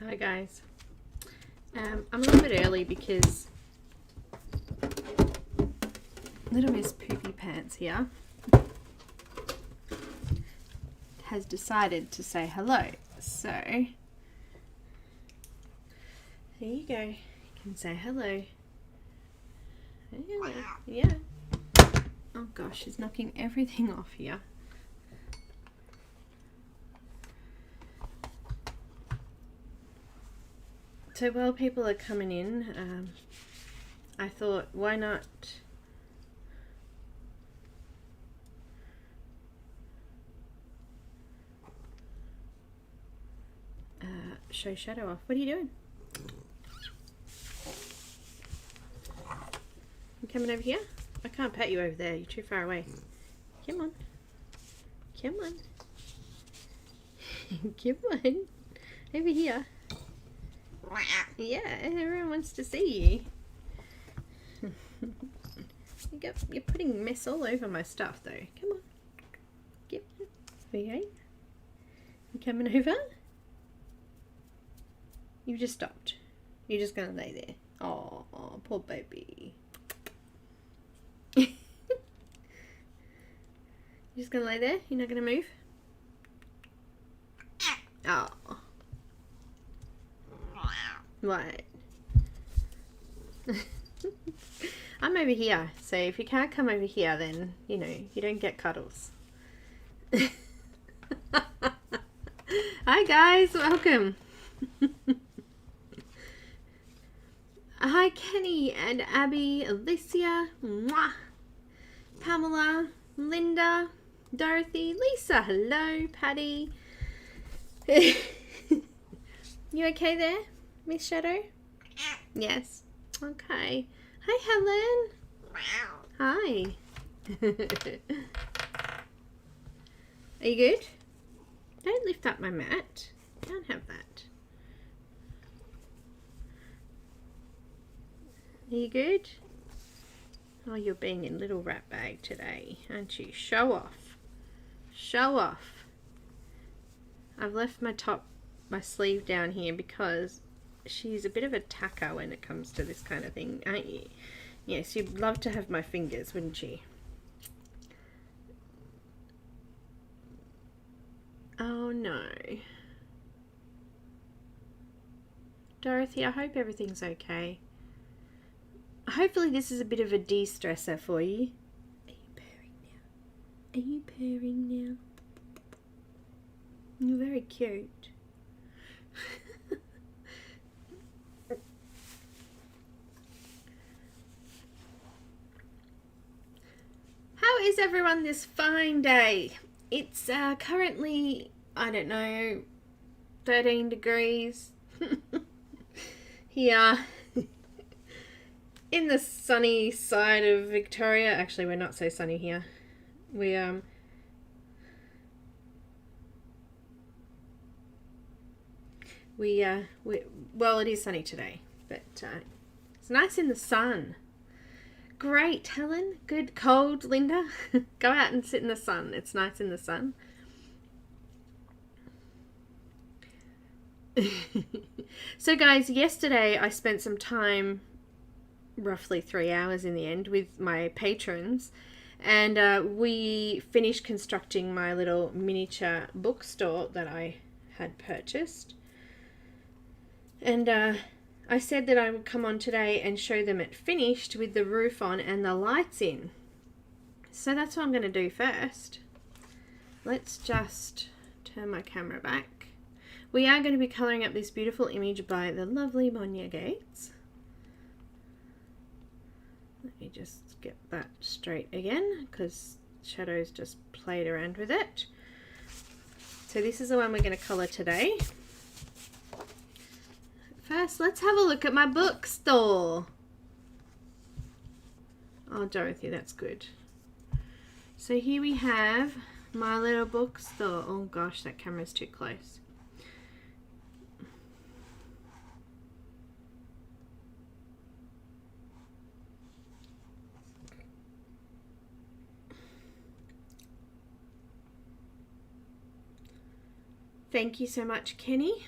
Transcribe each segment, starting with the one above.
Hi guys. I'm a little bit early because little Miss Poopy Pants here has decided to say hello. So here you go. You can say hello. Yeah. Oh gosh, she's knocking everything off here. So while people are coming in, I thought, why not show shadow off? What are you doing? You coming over here? I can't pat you over there. You're too far away. Come on. Come on. Come on. Over here. Yeah, everyone wants to see you. You're putting mess all over my stuff though. Come on. Get on. Okay. You coming over? You just stopped. You're just gonna lay there. Oh, poor baby. You're just gonna lay there? You're not gonna move? Oh. What? I'm over here, so if you can't come over here, then, you know, you don't get cuddles. Hi guys, welcome. Hi Kenny and Abby, Alicia, mwah, Pamela, Linda, Dorothy, Lisa, hello, Patty. You okay there, Miss Shadow? Yes. Okay. Hi, Helen. Hi. Are you good? Don't lift up my mat. Can't have that. Are you good? Oh, you're being a little rat bag today, aren't you? Show off. Show off. I've left my sleeve down here because she's a bit of a tacker when it comes to this kind of thing, aren't you? Yes, you'd love to have my fingers, wouldn't you? Oh no. Dorothy, I hope everything's okay. Hopefully this is a bit of a de-stressor for you. Are you purring now? Are you purring now? You're very cute. How is everyone this fine day? It's currently, I don't know, 13 degrees here in the sunny side of Victoria. Actually, we're not so sunny here. Well, it is sunny today, but it's nice in the sun. Great, Helen. Good. Cold, Linda. Go out and sit in the sun. It's nice in the sun. So guys, yesterday I spent some time, roughly 3 hours in the end, with my patrons, and we finished constructing my little miniature bookstore that I had purchased. And I said that I would come on today and show them it finished with the roof on and the lights in. So that's what I'm going to do first. Let's just turn my camera back. We are going to be colouring up this beautiful image by the lovely Monja Gates. Let me just get that straight again because Shadow's just played around with it. So this is the one we're going to colour today. First, let's have a look at my bookstore. Oh, Dorothy, that's good. So here we have my little bookstore. Oh gosh, that camera's too close. Thank you so much, Kenny.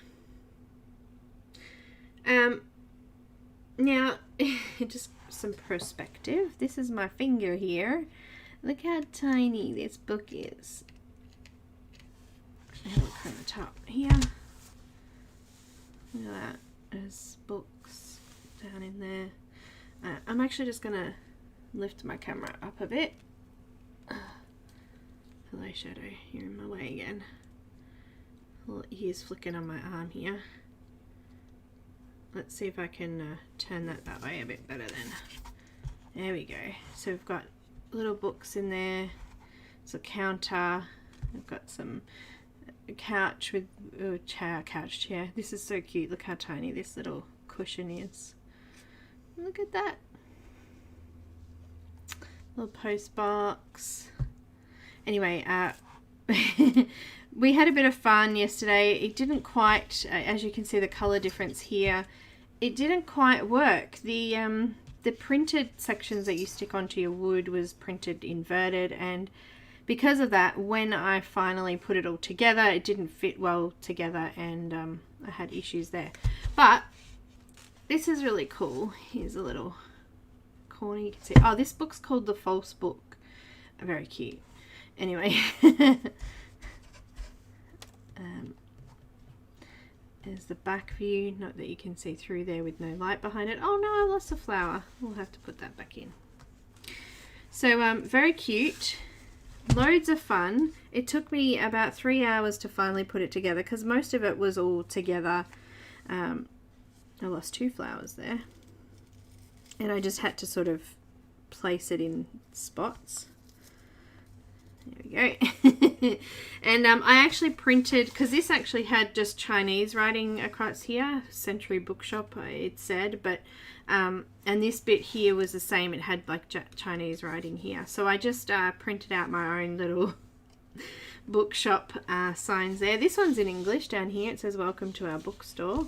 Now, just some perspective. This is my finger here. Look how tiny this book is. And look from the top here. Look at that. There's books down in there. I'm actually just going to lift my camera up a bit. Hello, shadow. You're in my way again. Little ears flicking on my arm here. Let's see if I can turn that way a bit better then. There we go. So we've got little books in there. It's a counter. I've got some couch with couch chair. This is so cute. Look how tiny this little cushion is. Look at that. Little post box. Anyway, we had a bit of fun yesterday. It didn't quite, as you can see the color difference here, it didn't quite work. The printed sections that you stick onto your wood was printed inverted, and because of that, when I finally put it all together, it didn't fit well together, and I had issues there. But this is really cool. Here's a little corner you can see. Oh, this book's called The False Book. Very cute. Anyway, there's the back view. Not that you can see through there with no light behind it. Oh no, I lost a flower. We'll have to put that back in. So very cute. Loads of fun. It took me about 3 hours to finally put it together because most of it was all together. I lost 2 flowers there. And I just had to sort of place it in spots. There we go. And I actually printed, because this actually had just Chinese writing across here, Century Bookshop it said, but and this bit here was the same. It had like Chinese writing here. So I just printed out my own little bookshop signs there. This one's in English down here. It says welcome to our bookstore.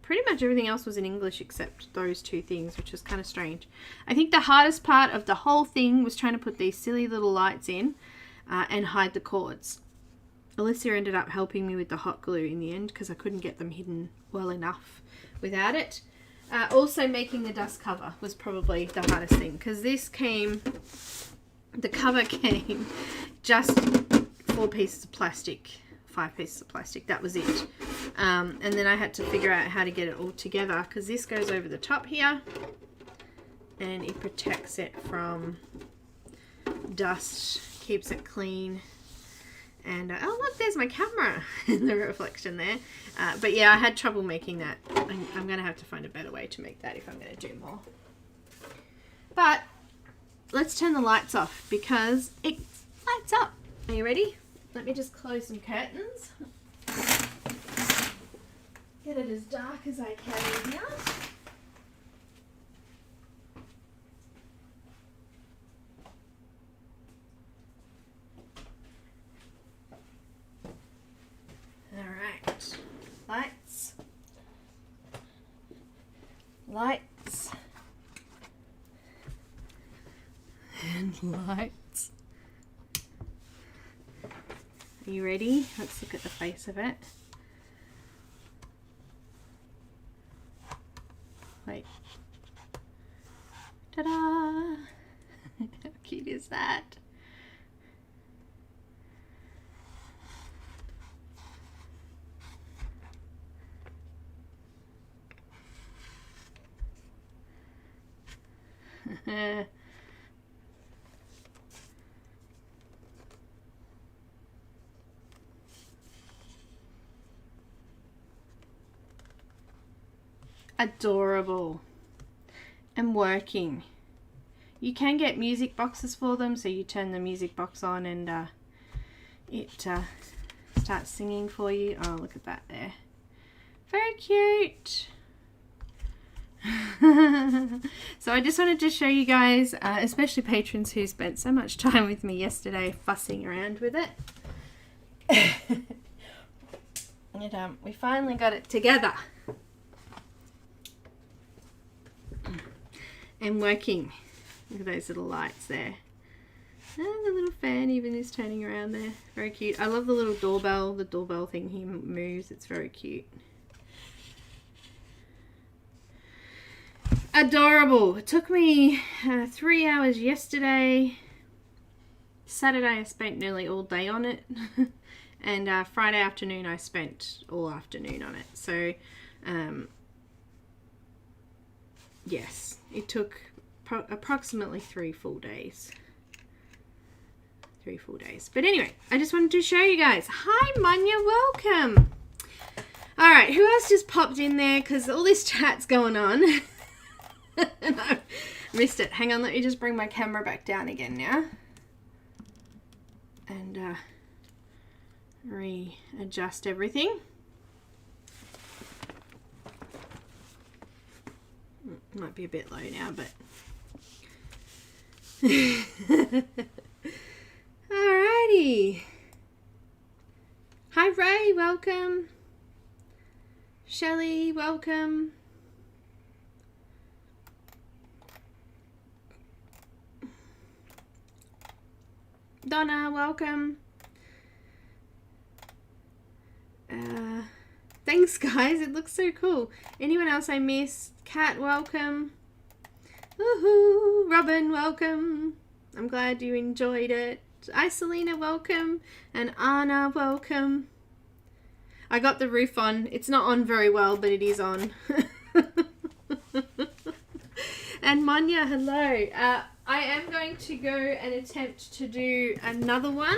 Pretty much everything else was in English except those 2 things, which was kind of strange. I think the hardest part of the whole thing was trying to put these silly little lights in and hide the cords. Alyssa ended up helping me with the hot glue in the end because I couldn't get them hidden well enough without it. Also making the dust cover was probably the hardest thing because this came, the cover came just 4 pieces of plastic. 5 pieces of plastic, that was it. And then I had to figure out how to get it all together because this goes over the top here and it protects it from dust, keeps it clean. And oh look, there's my camera in the reflection there. But yeah, I had trouble making that. I'm gonna have to find a better way to make that if I'm gonna do more. But let's turn the lights off because it lights up. Are you ready? Let me just close some curtains. Get it as dark as I can in here. Alright. Lights. Lights. And lights. Are you ready? Let's look at the face of it. Wait. Ta-da! How cute is that? Adorable and working. You can get music boxes for them, so you turn the music box on and it starts singing for you. Oh, look at that there. Very cute. So I just wanted to show you guys, especially patrons who spent so much time with me yesterday fussing around with it. And we finally got it together. And working. Look at those little lights there. And the little fan even is turning around there. Very cute. I love the little doorbell. The doorbell thing here moves. It's very cute. adorable. It took me 3 hours yesterday. Saturday I spent nearly all day on it. And Friday afternoon I spent all afternoon on it. So, yes, it took approximately 3 full days. 3 full days. But anyway, I just wanted to show you guys. Hi, Monja, welcome. All right, who else just popped in there? Because all this chat's going on. And I missed it. Hang on, let me just bring my camera back down again now. And readjust everything. Might be a bit low now, but... Alrighty. Hi Ray, welcome. Shelley, welcome. Donna, welcome. Thanks guys, it looks so cool. Anyone else I missed? Kat, welcome. Woohoo! Robin, welcome. I'm glad you enjoyed it. Isolina, welcome. And Anna, welcome. I got the roof on. It's not on very well, but it is on. And Monja, hello. I am going to go and attempt to do another one.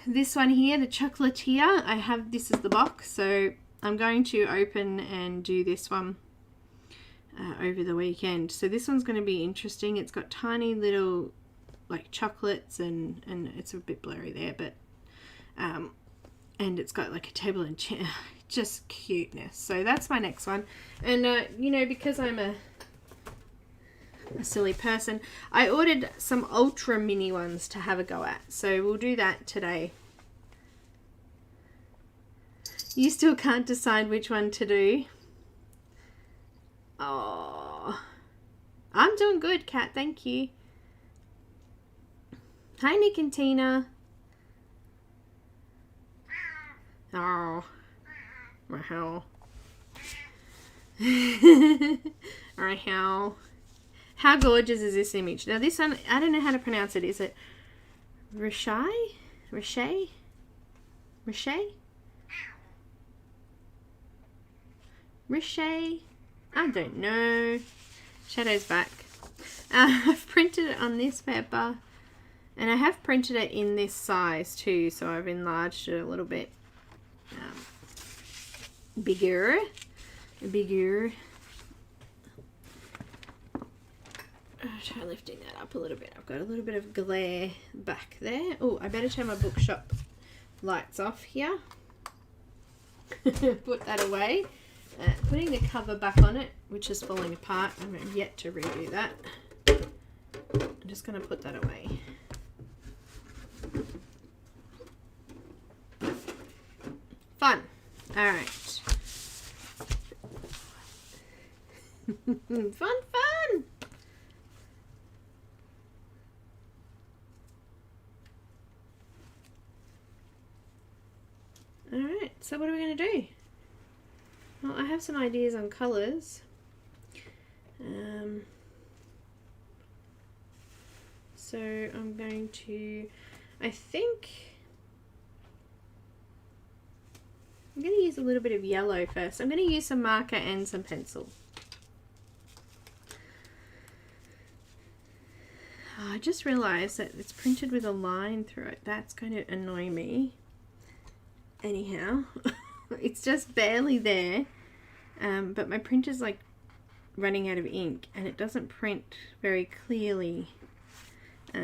This one here, the chocolatier. I have, this is the box, so I'm going to open and do this one over the weekend. So this one's going to be interesting. It's got tiny little like chocolates and it's a bit blurry there, but and it's got like a table and chair. Just cuteness. So that's my next one. And you know, because I'm a silly person, I ordered some ultra mini ones to have a go at, so we'll do that today. You still can't decide which one to do? Oh, I'm doing good, Kat, thank you. Hi Nick and Tina. Oh, wow. Right, how gorgeous is this image? Now this one, I don't know how to pronounce it. Is it Riche? Riche? Riche? Riche? I don't know. Shadow's back. I've printed it on this paper. And I have printed it in this size too. So I've enlarged it a little bit. Bigger. I'll try lifting that up a little bit. I've got a little bit of glare back there. Oh, I better turn my bookshop lights off here. Put that away. Putting the cover back on it, which is falling apart. I'm yet to redo that. I'm just going to put that away. Fun. All right. Fun. Alright, so what are we going to do? Well, I have some ideas on colours. So I'm going to, I'm going to use a little bit of yellow first. I'm going to use some marker and some pencil. I just realised that it's printed with a line through it. That's going to annoy me. Anyhow, it's just barely there, but my printer's like running out of ink and it doesn't print very clearly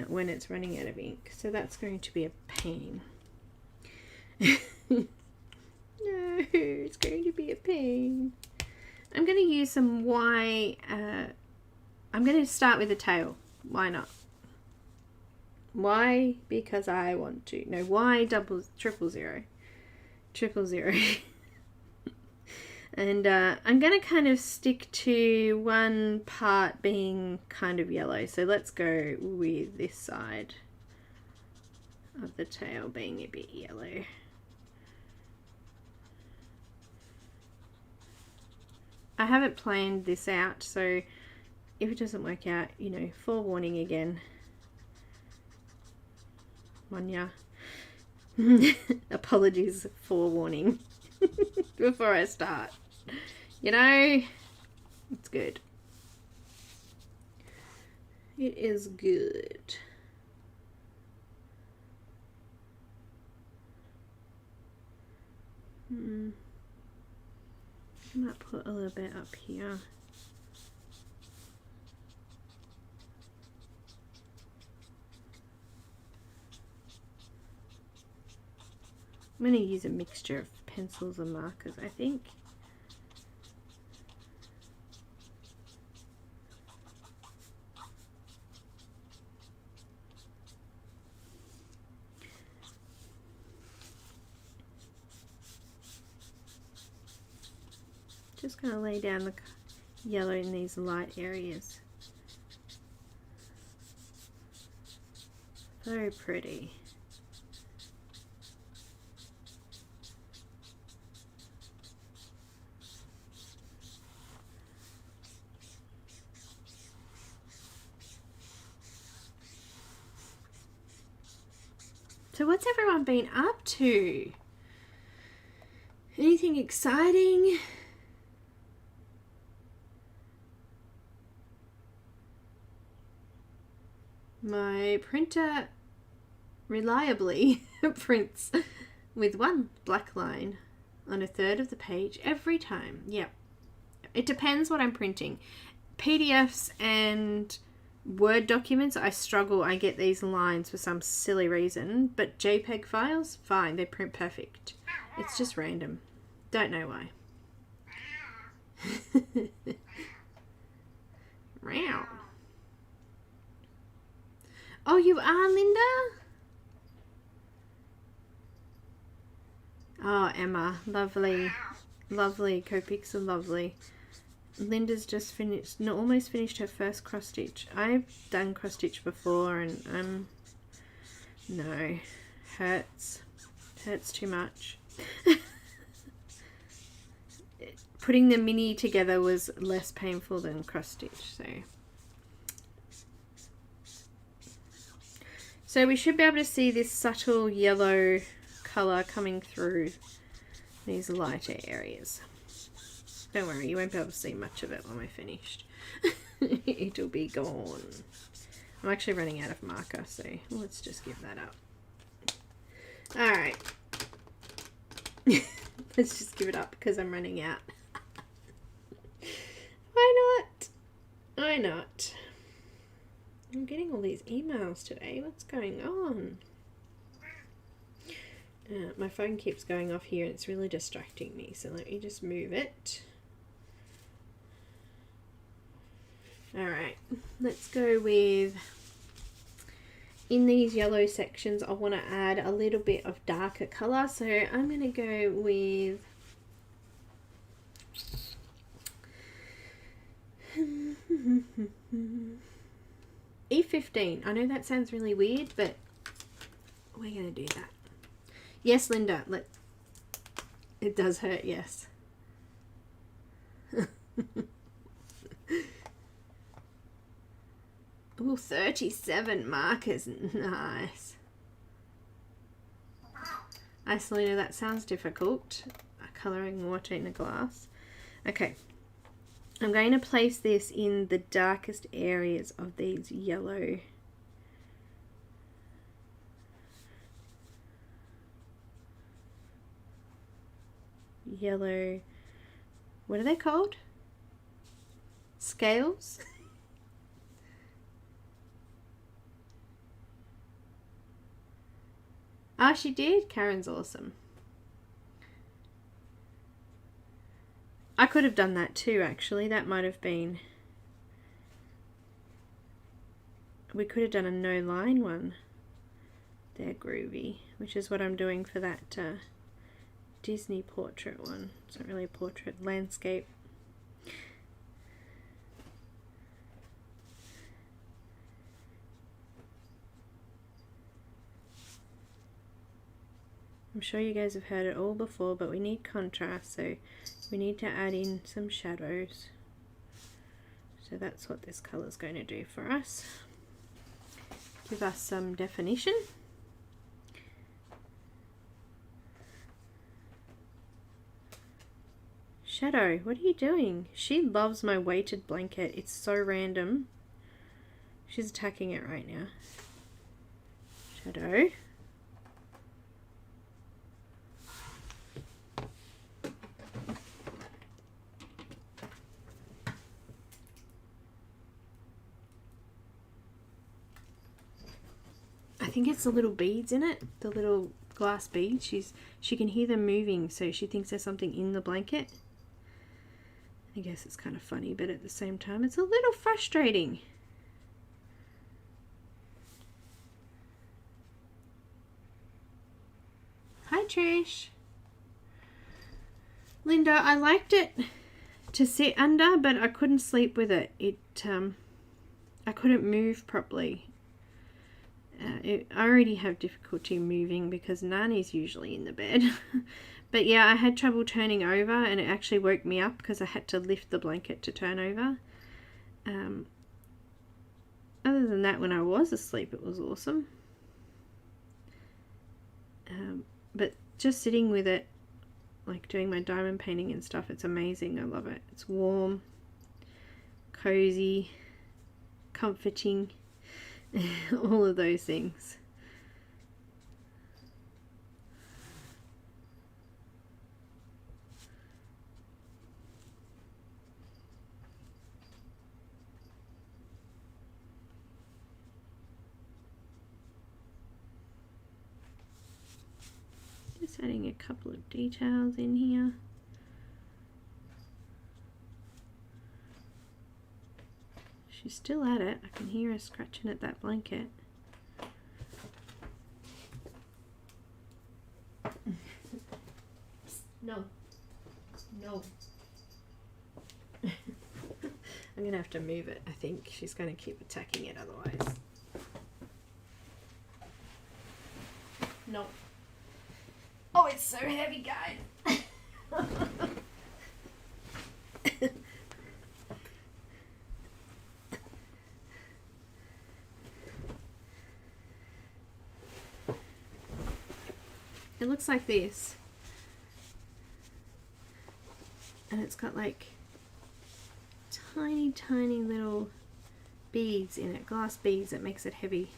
when it's running out of ink, so that's going to be a pain. No, it's going to be a pain. I'm going to use some Y. I'm going to start with the tail. Why not? Why? Because I want to. No, Y triple zero. And I'm going to kind of stick to one part being kind of yellow. So let's go with this side of the tail being a bit yellow. . 'Cause I haven't planned this out, so if it doesn't work out, you know, forewarning again. Monja. Apologies, forewarning before I start. You know, it's good. It is good. I might put a little bit up here. I'm going to use a mixture of pencils and markers, I think. Just going to lay down the yellow in these light areas. So pretty. So what's everyone been up to? Anything exciting? My printer reliably prints with one black line on a third of the page every time. Yep. It depends what I'm printing. PDFs and Word documents, I struggle. I get these lines for some silly reason, but JPEG files, fine, they print perfect. It's just random. Don't know why. Meow. Oh, you are, Linda? Oh, Emma, lovely. Lovely, Copics are lovely. Linda's just finished, no, almost finished her first cross stitch. I've done cross stitch before and no, hurts too much. Putting the mini together was less painful than cross stitch, so we should be able to see this subtle yellow color coming through these lighter areas. Don't worry, you won't be able to see much of it when we're finished. It'll be gone. I'm actually running out of marker, so let's just give that up. Alright. Let's just give it up because I'm running out. Why not? Why not? I'm getting all these emails today. What's going on? My phone keeps going off here and it's really distracting me, so let me just move it. Alright, let's go with, in these yellow sections I want to add a little bit of darker colour, so I'm going to go with E15. I know that sounds really weird, but we're going to do that. Yes, Linda, it does hurt, yes. Ooh, 37 markers, nice. Isolina, that sounds difficult. Colouring water in a glass. Okay, I'm going to place this in the darkest areas of these yellow. What are they called? Scales? Ah, she did? Karen's awesome. I could have done that too, actually. That might have been... We could have done a no-line one. They're groovy, which is what I'm doing for that Disney portrait one. It's not really a portrait, landscape. I'm sure you guys have heard it all before, but we need contrast, so we need to add in some shadows. So that's what this color is going to do for us. Give us some definition. Shadow, what are you doing? She loves my weighted blanket. It's so random. She's attacking it right now. Shadow. I think it's the little beads in it, the little glass beads. She can hear them moving, so she thinks there's something in the blanket. I guess it's kind of funny, but at the same time it's a little frustrating. Hi Trish. Linda, I liked it to sit under, but I couldn't sleep with it. I couldn't move properly. I already have difficulty moving because Nani's usually in the bed. But yeah, I had trouble turning over, and it actually woke me up because I had to lift the blanket to turn over. Other than that, when I was asleep, it was awesome. But just sitting with it, like doing my diamond painting and stuff, it's amazing. I love it. It's warm, cozy, comforting, all of those things. Just adding a couple of details in here. She's still at it. I can hear her scratching at that blanket. No. No. I'm going to have to move it, I think. She's going to keep attacking it otherwise. No. Oh, it's so heavy, guys. It looks like this. And it's got like tiny, tiny little beads in it, glass beads that makes it heavy.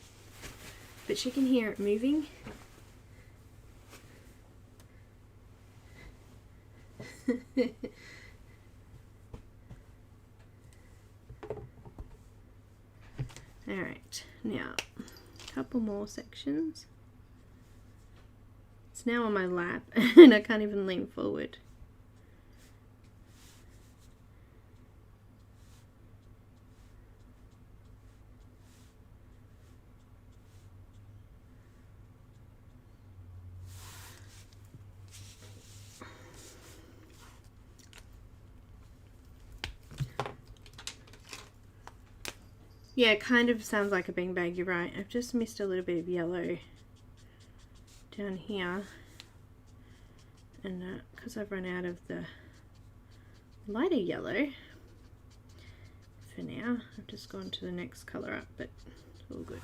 But she can hear it moving. Alright, now a couple more sections. It's now on my lap and I can't even lean forward. Yeah, it kind of sounds like a beanbag, you're right. I've just missed a little bit of yellow down here. And because I've run out of the lighter yellow for now, I've just gone to the next colour up, but it's all good.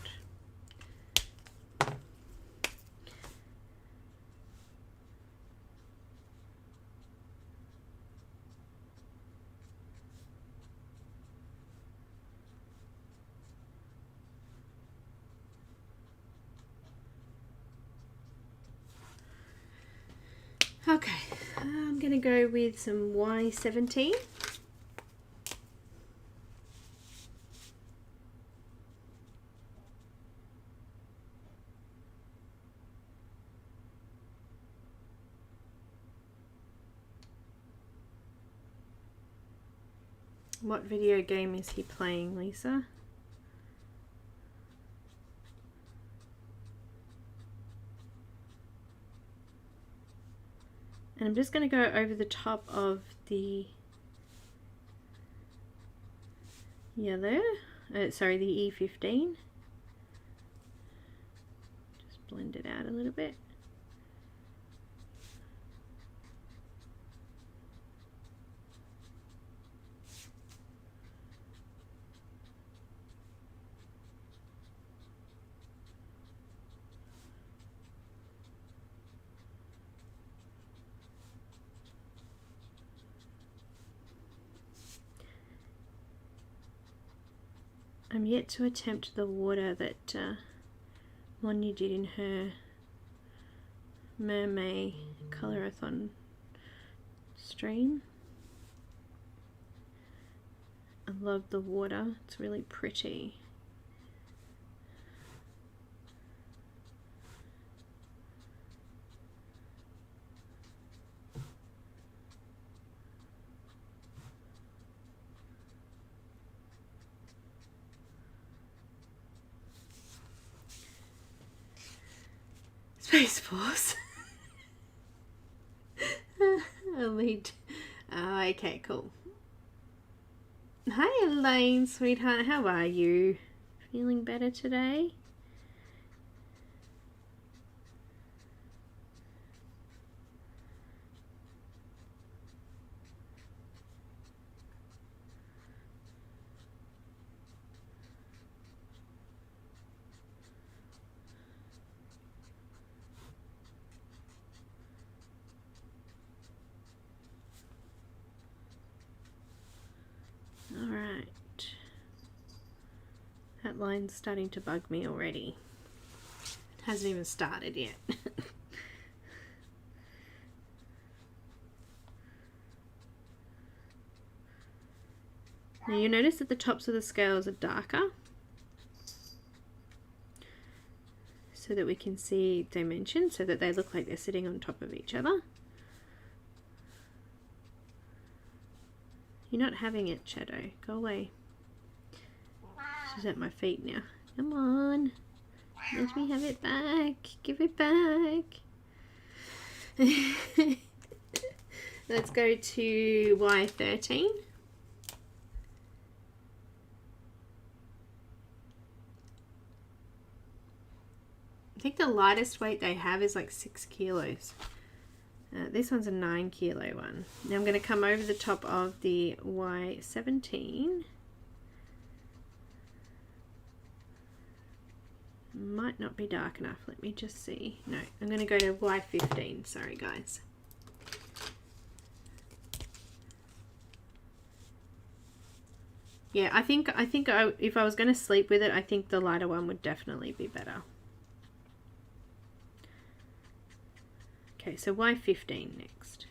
Okay, I'm going to go with some Y17. What video game is he playing, Lisa? And I'm just going to go over the top of the yellow, sorry, the E15. Just blend it out a little bit. I'm yet to attempt the water that Monja did in her Mermaid Colorathon stream. I love the water, it's really pretty. Space Force. Elite. Oh, okay, cool. Hi Elaine, sweetheart, how are you? Feeling better today? Alright. That line's starting to bug me already. It hasn't even started yet. Now you notice that the tops of the scales are darker, so that we can see dimension, so that they look like they're sitting on top of each other. You're not having it, Shadow. Go away. She's at my feet now. Come on. Let me have it back. Give it back. Let's go to Y13. I think the lightest weight they have is like 6 kilos. This one's a 9 kilo one. Now I'm going to come over the top of the Y17. Might not be dark enough. Let me just see. No, I'm going to go to Y15. Sorry, guys. Yeah, I think if I was going to sleep with it, I think the lighter one would definitely be better. Okay, so Y15 next.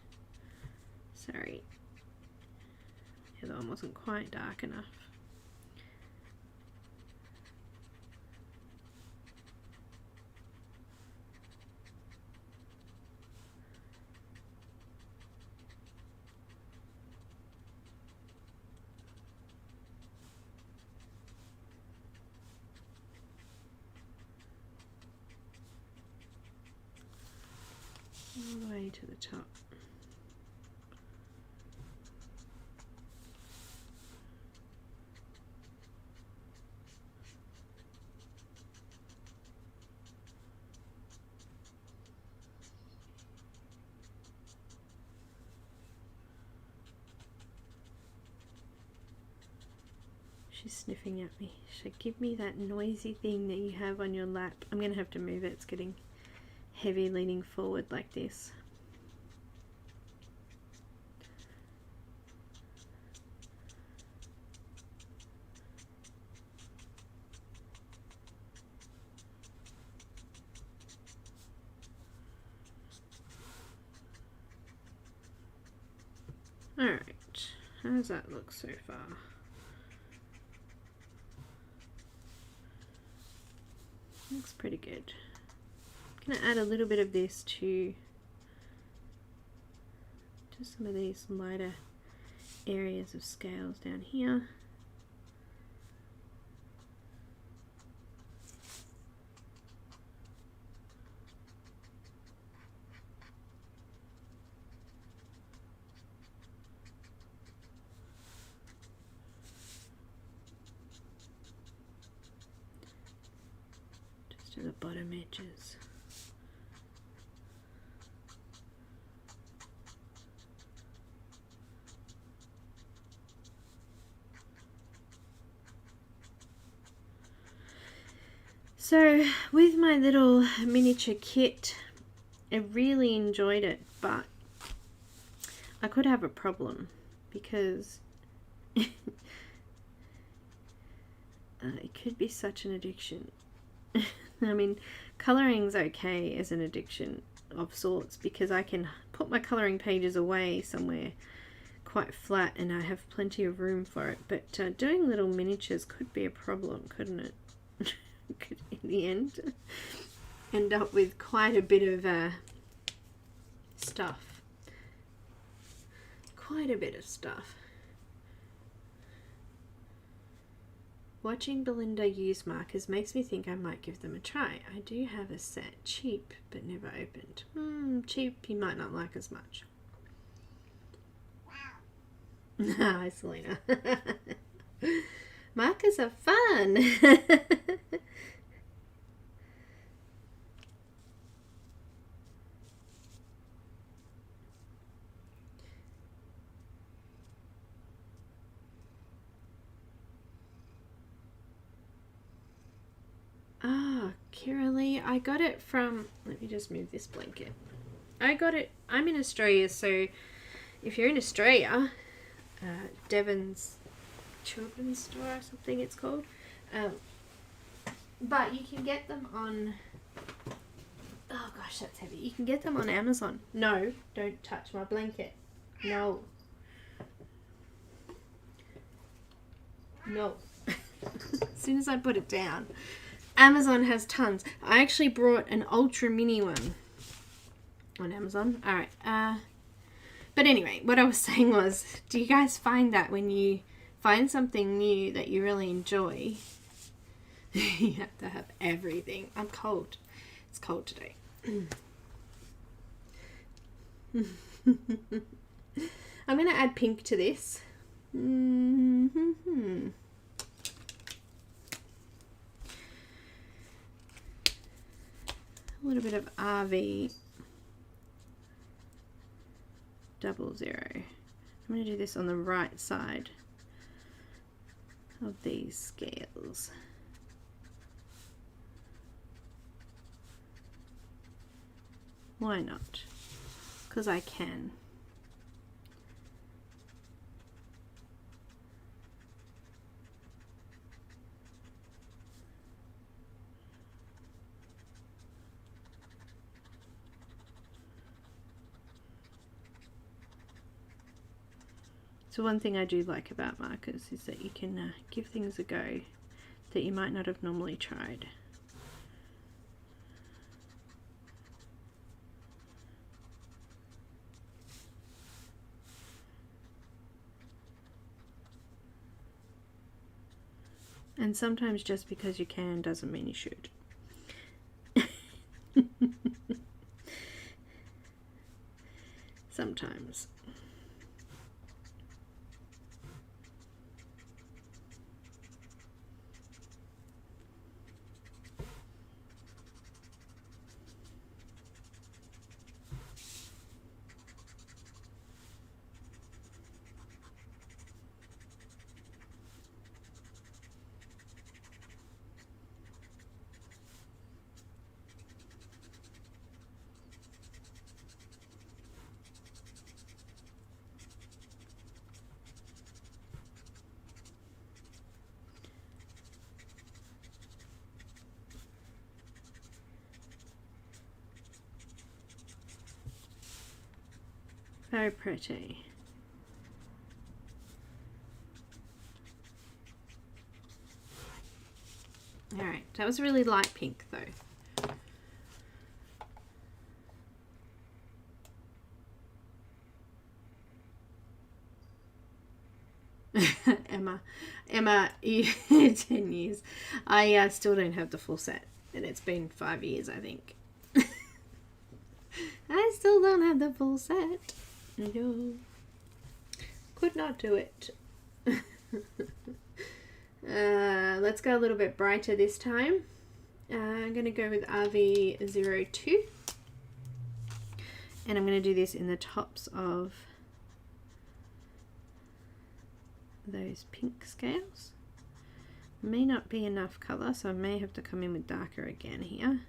Sorry. The other one wasn't quite dark enough. All the way to the top. She's sniffing at me. So give me that noisy thing that you have on your lap. I'm going to have to move it. It's getting heavy leaning forward like this. Alright, how does that look so far? Looks pretty good. I'm going to add a little bit of this to some of these lighter areas of scales down here. Just to the bottom edges. So with my little miniature kit, I really enjoyed it, but I could have a problem because It could be such an addiction. I mean, coloring's okay as an addiction of sorts because I can put my coloring pages away somewhere quite flat and I have plenty of room for it, but doing little miniatures could be a problem, couldn't it? Could in the end up with quite a bit of stuff. Quite a bit of stuff. Watching Belinda use markers makes me think I might give them a try. I do have a set, cheap but never opened. Cheap you might not like as much. Hi, Selena. Markers are fun. Kiralee, I got it from, let me just move this blanket. I got it, I'm in Australia, so if you're in Australia, Devon's Children's Store or something it's called, but you can get them on, oh gosh that's heavy, you can get them on Amazon. No, don't touch my blanket. No. As soon as I put it down. Amazon has tons. I actually brought an ultra mini one on Amazon. Alright, but anyway, what I was saying was, do you guys find that when you find something new that you really enjoy, you have to have everything? I'm cold. It's cold today. I'm going to add pink to this. A little bit of RV 00. I'm going to do this on the right side of these scales. Why not? Because I can. So one thing I do like about markers is that you can give things a go that you might not have normally tried. And sometimes just because you can doesn't mean you should. Sometimes. Very pretty. Alright, that was a really light pink though. Emma, 10 years. I still don't have the full set, and it's been 5 years, I think. I still don't have the full set. No. Could not do it. Let's go a little bit brighter this time. I'm going to go with RV02. And I'm going to do this in the tops of those pink scales. May not be enough colour, so I may have to come in with darker again here.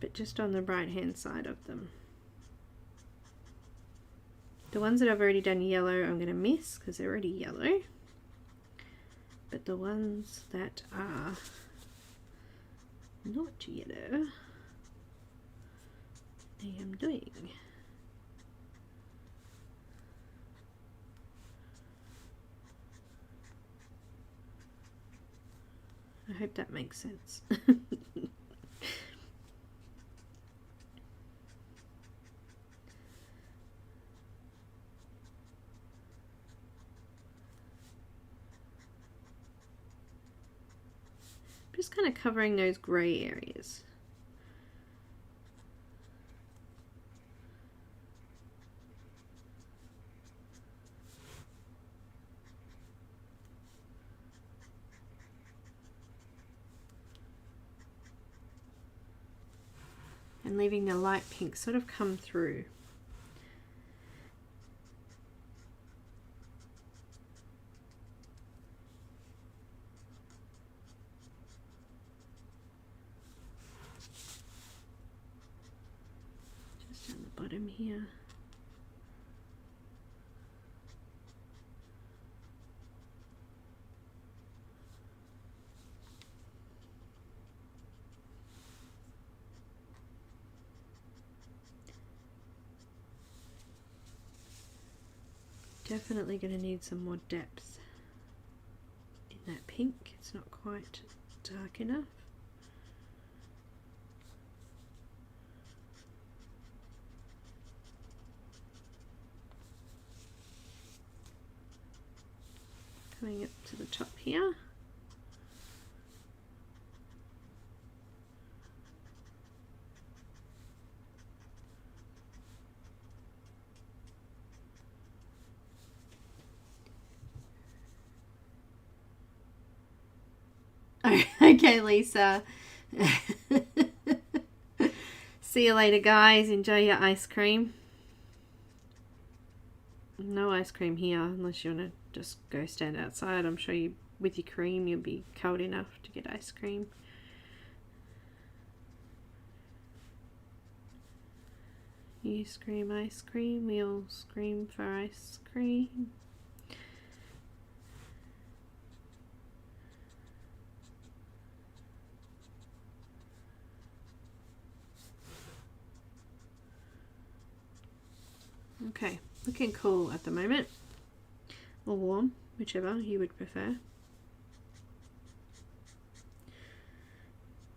But just on the right hand side of them. The ones that I've already done yellow I'm going to miss because they're already yellow. but the ones that are not yellow, I am doing. I hope that makes sense. Just kind of covering those grey areas. And leaving the light pink sort of come through. Just down the bottom here. Definitely going to need some more depth in that pink. It's not quite dark enough. Coming up to the top here. Okay, Lisa. See you later, guys. Enjoy your ice cream. No ice cream here unless you want to just go stand outside. I'm sure you, with your cream, you'll be cold enough to get ice cream. You scream ice cream, we all scream for ice cream. Okay, looking cool at the moment, or warm, whichever you would prefer.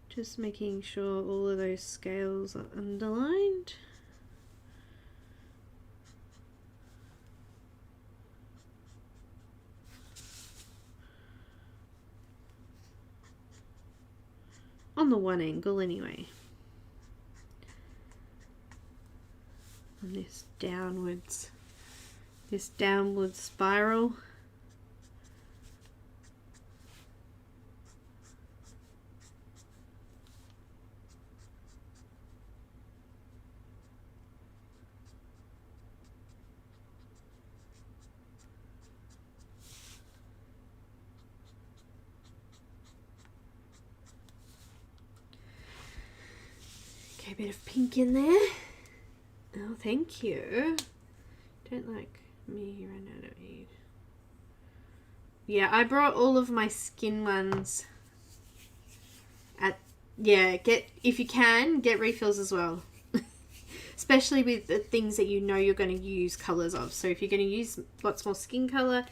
Just making sure all of those scales are underlined. On the one angle anyway. And this downward spiral. Okay, a bit of pink in there. Oh, thank you. Don't like me run out of aid. Yeah, I brought all of my skin ones at, yeah, if you can, get refills as well. Especially with the things that you know you're going to use colours of. So if you're going to use lots more skin colour,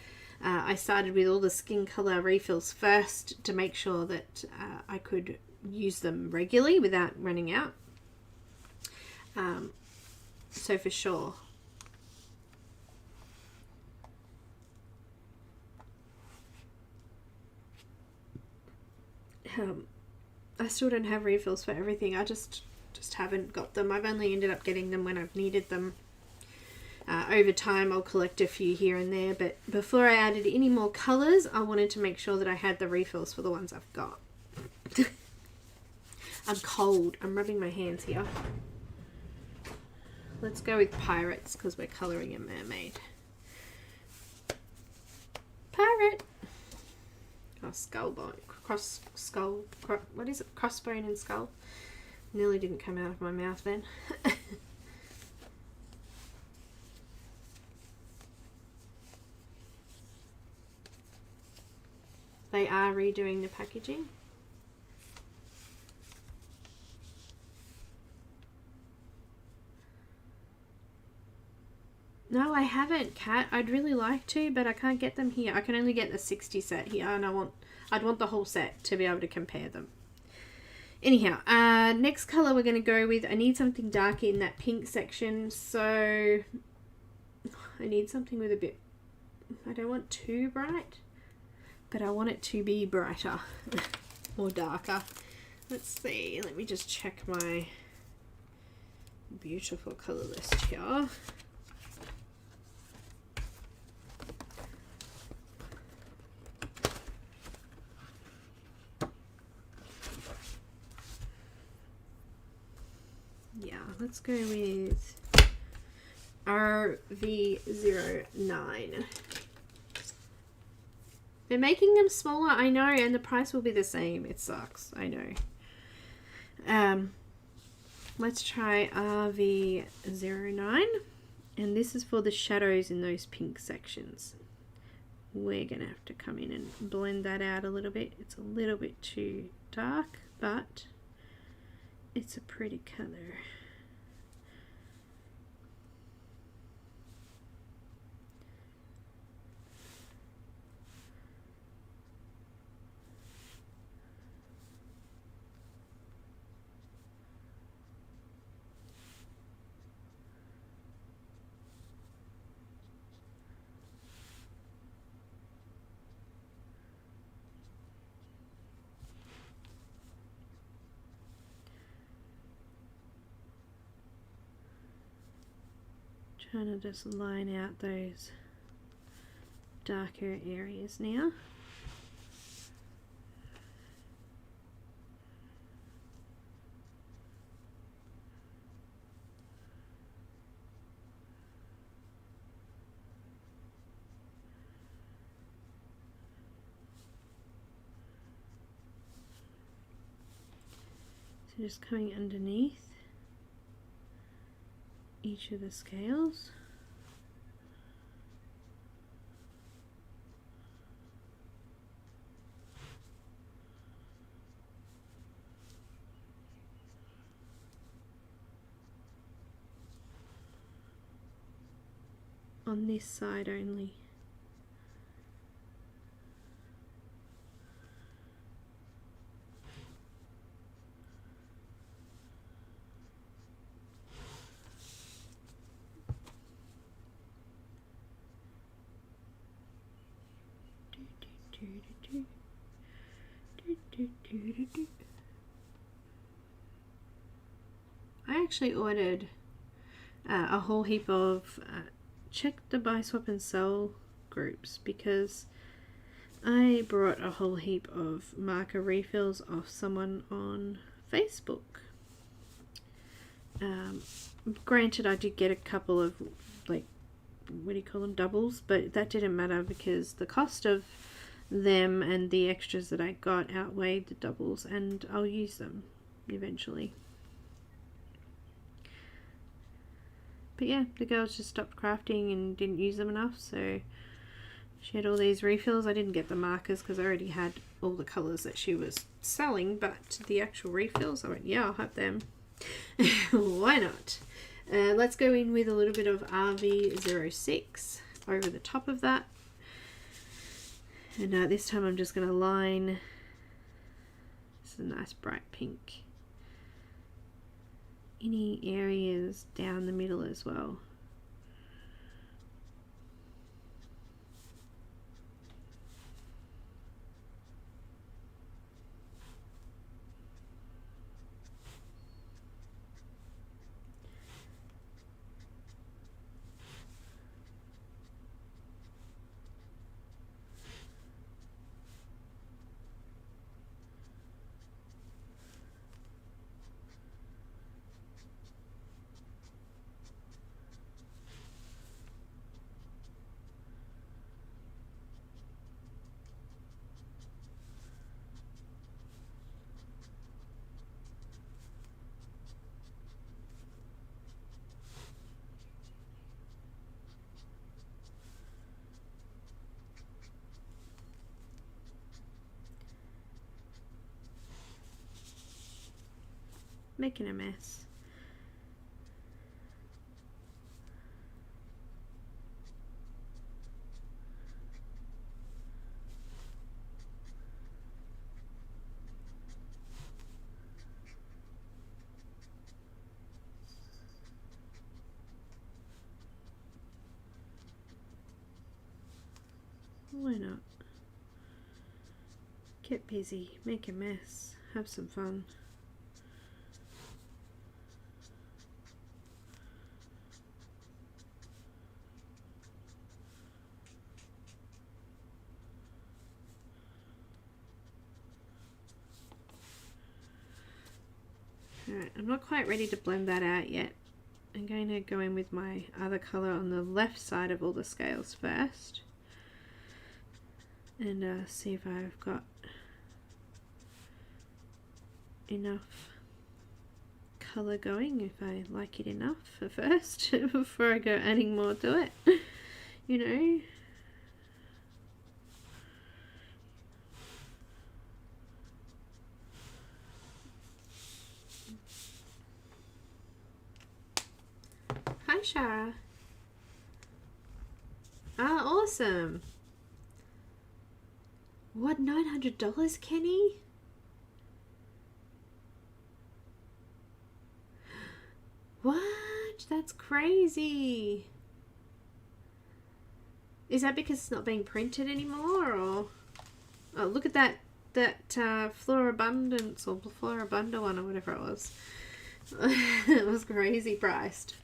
I started with all the skin colour refills first to make sure that I could use them regularly without running out. So for sure. I still don't have refills for everything. I just haven't got them. I've only ended up getting them when I've needed them. Over time I'll collect a few here and there, but before I added any more colours, I wanted to make sure that I had the refills for the ones I've got. I'm cold. I'm rubbing my hands here. Let's go with pirates because we're colouring a mermaid. Pirate! Oh, skull bone. What is it? Crossbone and skull? Nearly didn't come out of my mouth then. they are redoing the packaging. No, I haven't, Kat. I'd really like to, but I can't get them here. I can only get the 60 set here, and I'd want the whole set to be able to compare them. Anyhow, next color we're going to go with, I need something darker in that pink section, so I need something with a bit, I don't want too bright, but I want it to be brighter or darker. Let's see, let me just check my beautiful color list here. Yeah, let's go with RV09. They're making them smaller, I know, and the price will be the same. It sucks, I know. Let's try RV09, and this is for the shadows in those pink sections. We're gonna have to come in and blend that out a little bit. It's a little bit too dark, but it's a pretty color. Trying to just line out those darker areas now. So just coming underneath each of the scales. On this side only. I actually ordered a whole heap of check the buy swap and sell groups because I brought a whole heap of marker refills off someone on Facebook. Granted, I did get a couple of, like, what do you call them, doubles, but that didn't matter because the cost of them and the extras that I got outweighed the doubles, and I'll use them eventually. But yeah, the girls just stopped crafting and didn't use them enough, so she had all these refills. I didn't get the markers because I already had all the colours that she was selling, but the actual refills, I went, yeah, I'll have them. Why not? Let's go in with a little bit of RV06 over the top of that. And this time I'm just going to line, this is a nice bright pink, any areas down the middle as well. making a mess. Why not? Get busy, make a mess, have some fun. Alright, I'm not quite ready to blend that out yet. I'm going to go in with my other colour on the left side of all the scales first. And see if I've got enough colour going, if I like it enough for first before I go adding more to it, you know. Hi Shara. Ah, awesome. What, $900, Kenny? What? That's crazy. Is that because it's not being printed anymore, or? Oh, look at that Florabundance or Florabunda one or whatever it was. It was crazy priced.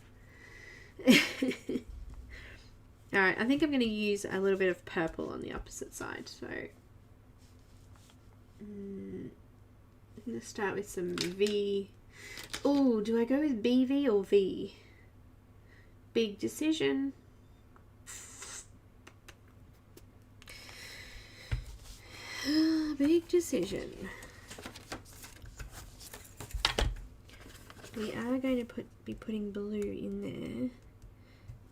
Alright, I think I'm going to use a little bit of purple on the opposite side, so I'm going to start with some V. Oh, do I go with BV or V? Big decision. Big decision. We are going to be putting blue in there.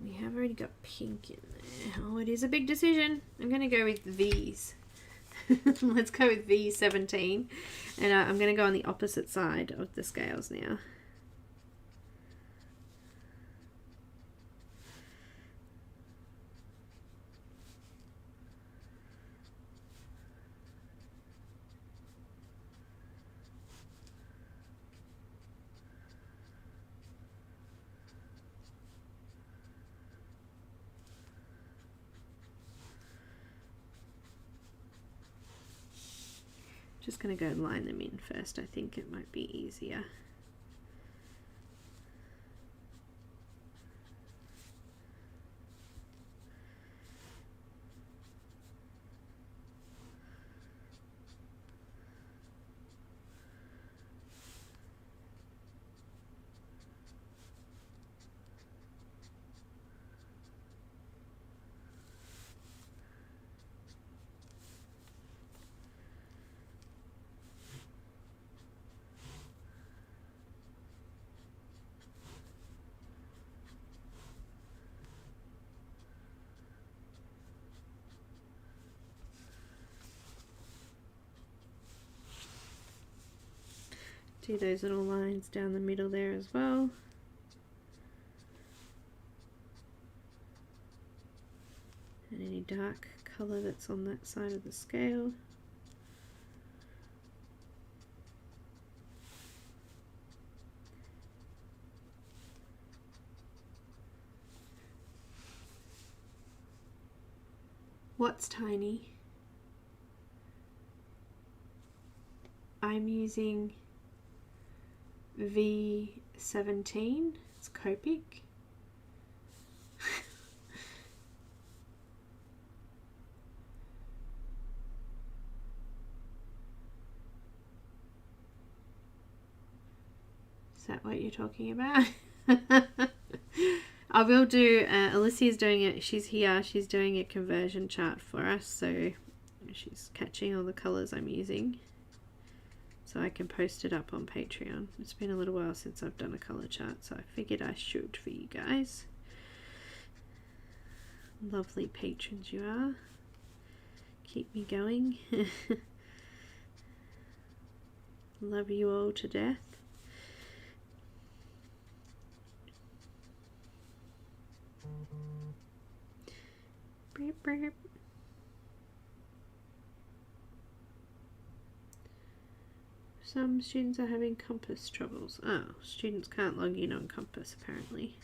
We have already got pink in there. Oh, it is a big decision. I'm going to go with V's. Let's go with V17. And I'm going to go on the opposite side of the scales now. Just going to go line them in first. I think it might be easier. Do those little lines down the middle there as well. And any dark colour that's on that side of the scale. What's tiny? I'm using V17, it's Copic. Is that what you're talking about? I will do, Alicia's doing it, she's here, she's doing a conversion chart for us, so she's catching all the colours I'm using. So I can post it up on Patreon. It's been a little while since I've done a colour chart, so I figured I should for you guys. Lovely patrons you are. Keep me going. Love you all to death. Beep, beep. Some students are having compass troubles. Oh, students can't log in on compass apparently.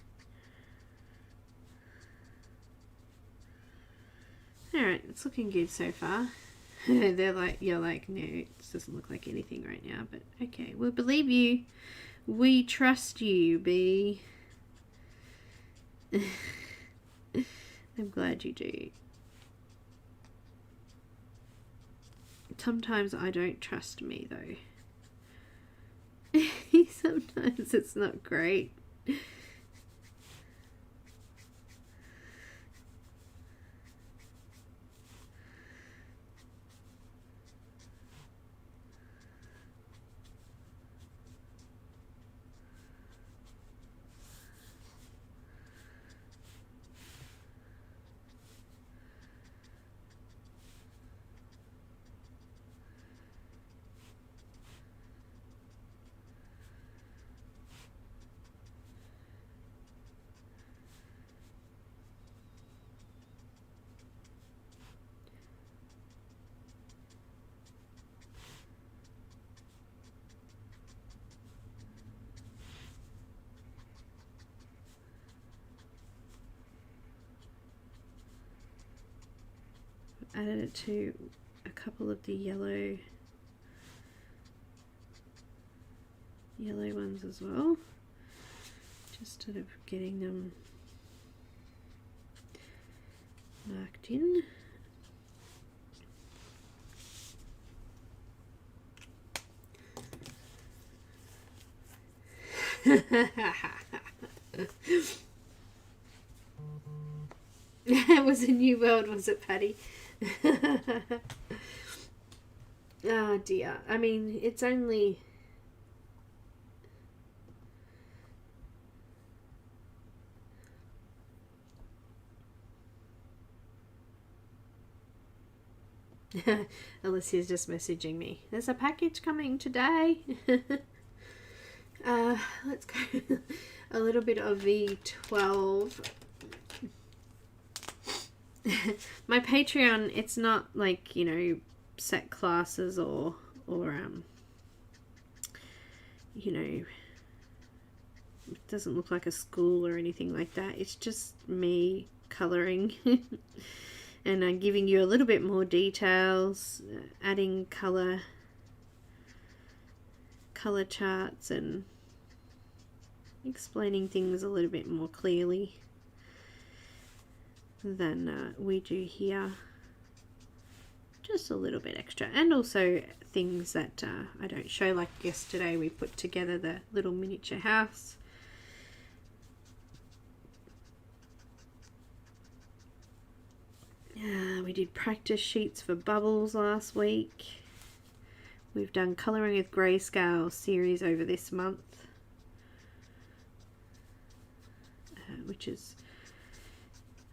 Alright, it's looking good so far. They're like, you're like, no, it doesn't look like anything right now, but okay, we'll believe you. We trust you, B. I'm glad you do. Sometimes I don't trust me though. Sometimes it's not great. Added it to a couple of the yellow ones as well, just sort of getting them marked in. It was a new world, was it, Patty? Oh dear. I mean, it's only Alicia's just messaging me. There's a package coming today. Let's go. A little bit of V12. My Patreon, it's not like, you know, set classes or you know, it doesn't look like a school or anything like that. It's just me coloring and giving you a little bit more details, adding color charts and explaining things a little bit more clearly than we do here. Just a little bit extra, and also things that I don't show, like yesterday we put together the little miniature house. We did practice sheets for bubbles last week. We've done colouring with grayscale series over this month, which is,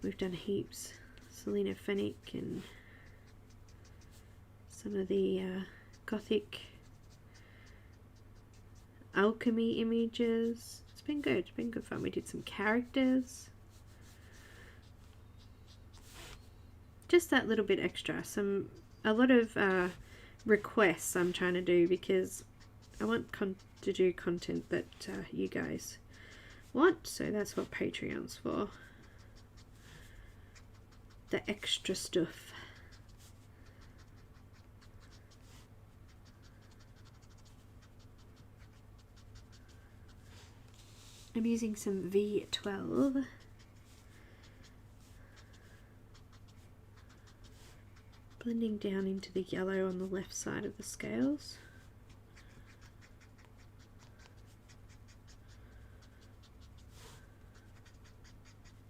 we've done heaps. Selena Fennick and some of the Gothic alchemy images. It's been good. It's been good fun. We did some characters. Just that little bit extra. A lot of requests I'm trying to do because I want to do content that you guys want. So that's what Patreon's for. The extra stuff. I'm using some V12. Blending down into the yellow on the left side of the scales.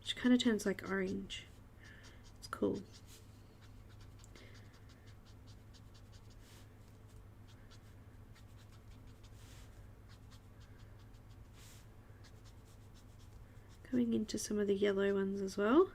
Which kind of turns like orange. It's cool. Going into some of the yellow ones as well.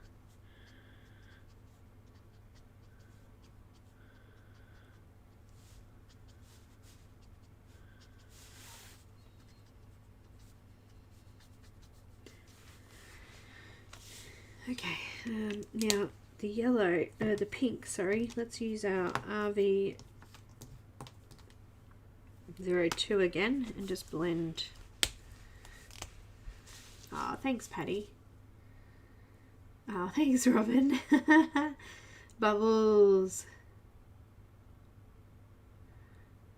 Okay, now the yellow, the pink, sorry, let's use our RV02 again and just blend. Oh, thanks, Patty. Oh, thanks, Robin. Bubbles.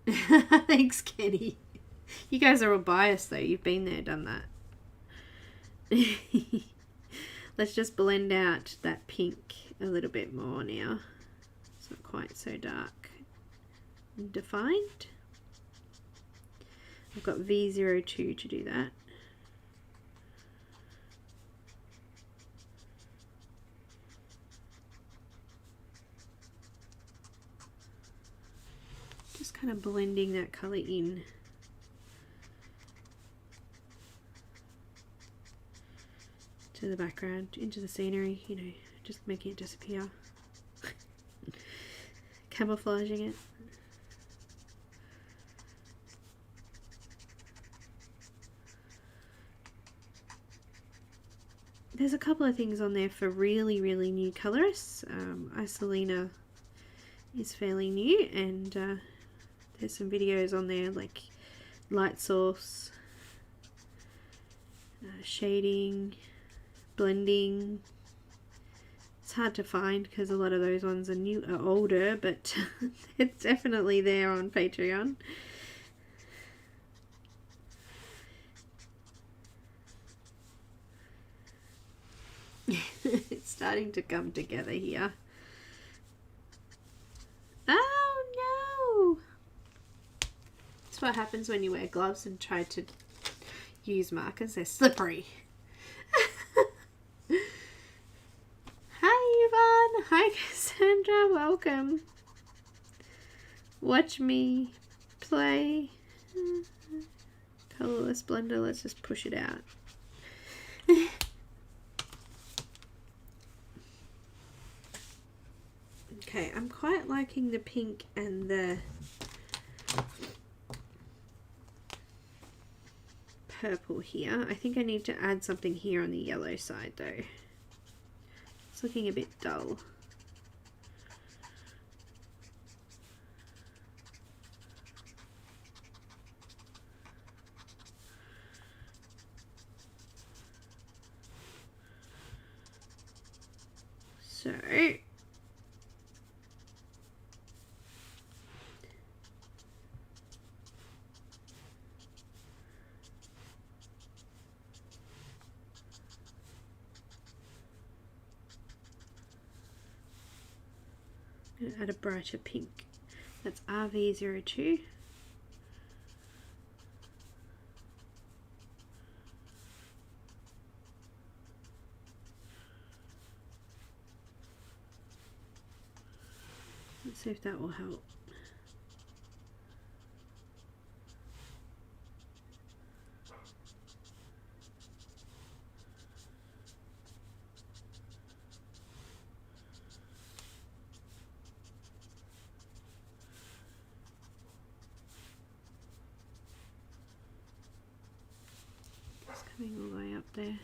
Thanks, Kenny. You guys are all biased though. You've been there, done that. Let's just blend out that pink a little bit more now. It's not quite so dark and defined. I've got V02 to do that. Just kind of blending that colour in. To the background, into the scenery, you know, just making it disappear. Camouflaging it. There's a couple of things on there for really new colorists. Isolina is fairly new, and there's some videos on there like light source, shading, blending. It's hard to find because a lot of those ones are older, but it's definitely there on Patreon. It's starting to come together here. Oh no! That's what happens when you wear gloves and try to use markers. They're slippery. Hi Yvonne! Hi Cassandra! Welcome! Watch me play. Colorless blender, let's just push it out. Okay, I'm quite liking the pink and the purple here. I think I need to add something here on the yellow side though. It's looking a bit dull. So I'm going to add a brighter pink. That's RV02. Let's see if that will help. Coming all the way up there.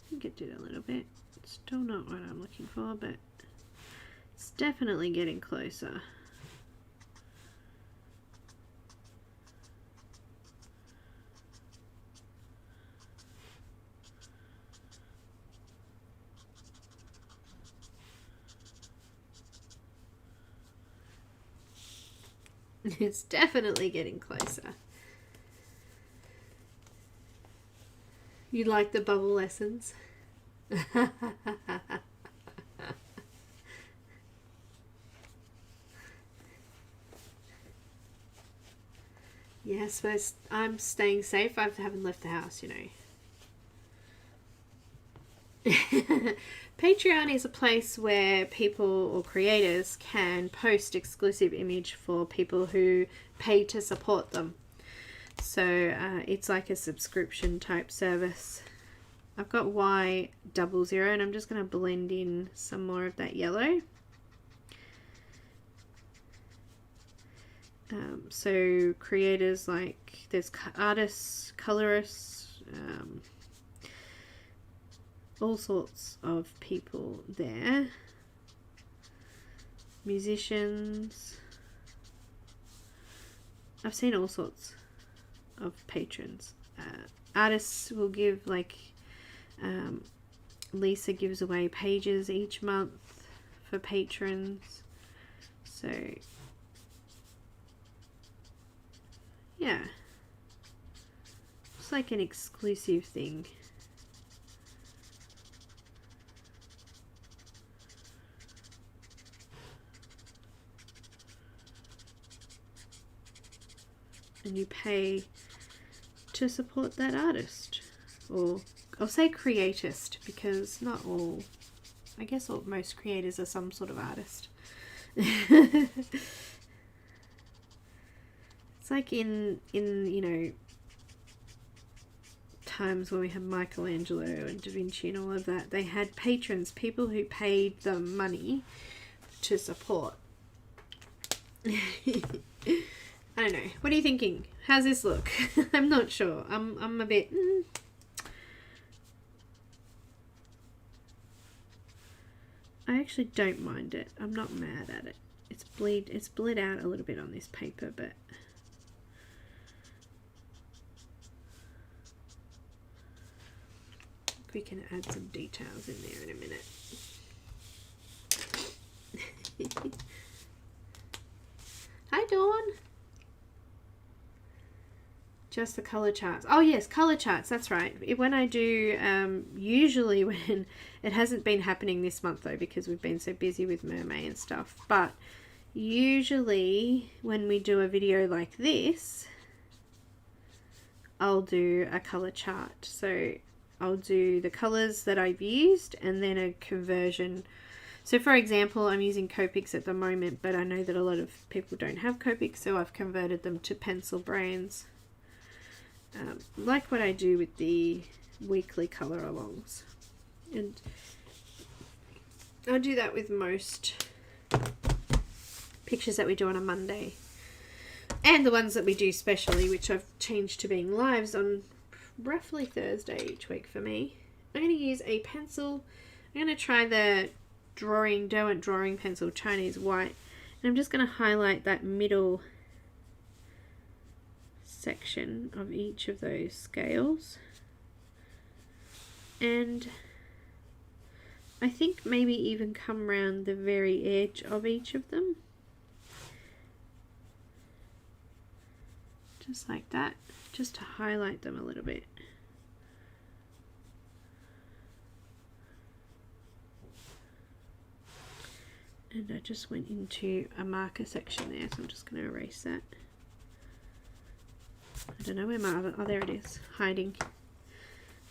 I think it did a little bit. It's still not what I'm looking for, but it's definitely getting closer. It's definitely getting closer. You like the bubble lessons? Yes, but I'm staying safe. I haven't left the house, you know. Patreon is a place where people or creators can post exclusive image for people who pay to support them. So it's like a subscription type service. I've got Y00 and I'm just going to blend in some more of that yellow. So creators like, there's artists, colorists, all sorts of people there. Musicians. I've seen all sorts of patrons. Artists will give, like, Lisa gives away pages each month for patrons. So yeah, it's like an exclusive thing. And you pay to support that artist, or I'll say creatist, because not all, I guess most creators are some sort of artist. It's like in you know, times when we had Michelangelo and Da Vinci and all of that, they had patrons, people who paid them money to support. I don't know. What are you thinking? How's this look? I'm not sure. I'm a bit. I actually don't mind it. I'm not mad at it. It's bled out a little bit on this paper, but we can add some details in there in a minute. Hi, Dawn. Just the color charts. Oh yes, color charts, that's right. When I do, usually when, it hasn't been happening this month though, because we've been so busy with Mermaid and stuff, but usually when we do a video like this, I'll do a color chart. So I'll do the colors that I've used and then a conversion. So for example, I'm using Copics at the moment, but I know that a lot of people don't have Copics, so I've converted them to pencil brands. Like what I do with the weekly color alongs, and I do that with most pictures that we do on a Monday, and the ones that we do specially, which I've changed to being lives on roughly Thursday each week for me. I'm going to use a pencil. I'm going to try the Derwent drawing pencil, Chinese white, and I'm just going to highlight that middle section of each of those scales, and I think maybe even come around the very edge of each of them, just like that, just to highlight them a little bit. And I just went into a marker section there, so I'm just going to erase that. I don't know where my other, oh there it is, hiding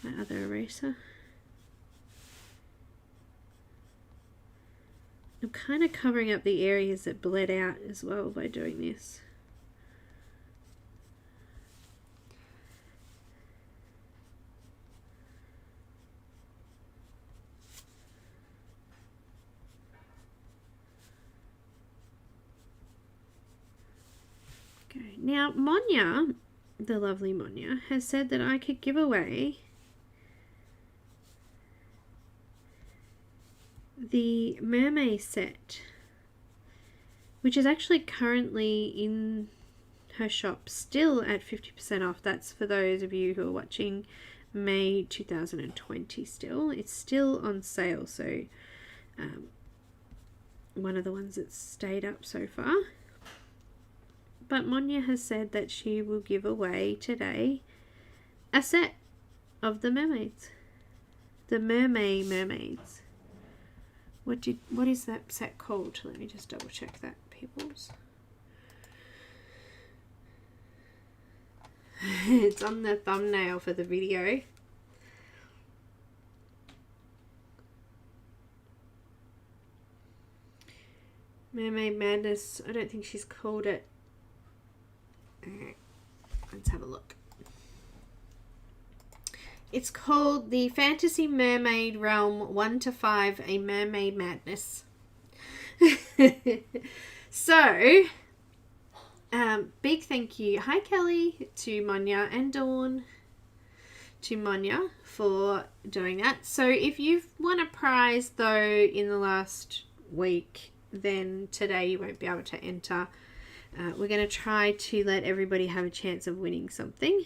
my other eraser. I'm kind of covering up the areas that bled out as well by doing this. Okay, now Monja, the lovely Monja, has said that I could give away the Mermaid set, which is actually currently in her shop still at 50% off. That's for those of you who are watching May 2020 still. It's still on sale, so one of the ones that's stayed up so far. But Monja has said that she will give away today a set of the mermaids. The mermaids. What is that set called? Let me just double check that, peoples. It's on the thumbnail for the video. Mermaid Madness. I don't think she's called it. Alright, let's have a look. It's called the Fantasy Mermaid Realm 1 to 5, a Mermaid Madness. So, Big thank you, hi Kelly, to Monja and Dawn, to Monja for doing that. So if you've won a prize though in the last week, then today you won't be able to enter. We're going to try to let everybody have a chance of winning something.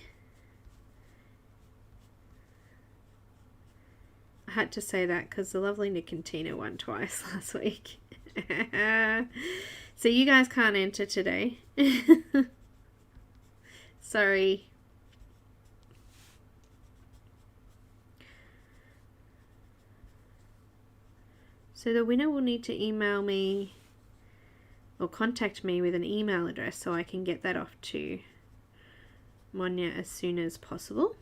I had to say that because the lovely Nick and Tina won twice last week. So you guys can't enter today. Sorry. So the winner will need to email me or contact me with an email address so I can get that off to Monja as soon as possible.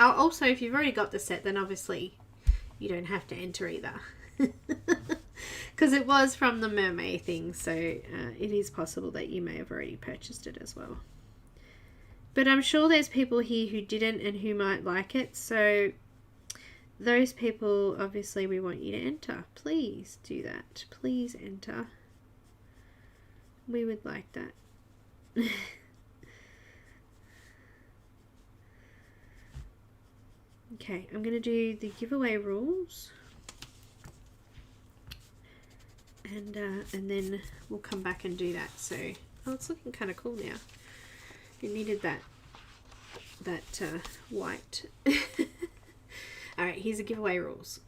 Also, if you've already got the set, then obviously you don't have to enter either. Because it was from the Mermaid thing, so it is possible that you may have already purchased it as well. But I'm sure there's people here who didn't and who might like it, so those people, obviously we want you to enter. Please do that. Please enter. We would like that. Okay, I'm going to do the giveaway rules. And then we'll come back and do that. So, oh, it's looking kind of cool now. It needed that white. All right, here's the giveaway rules.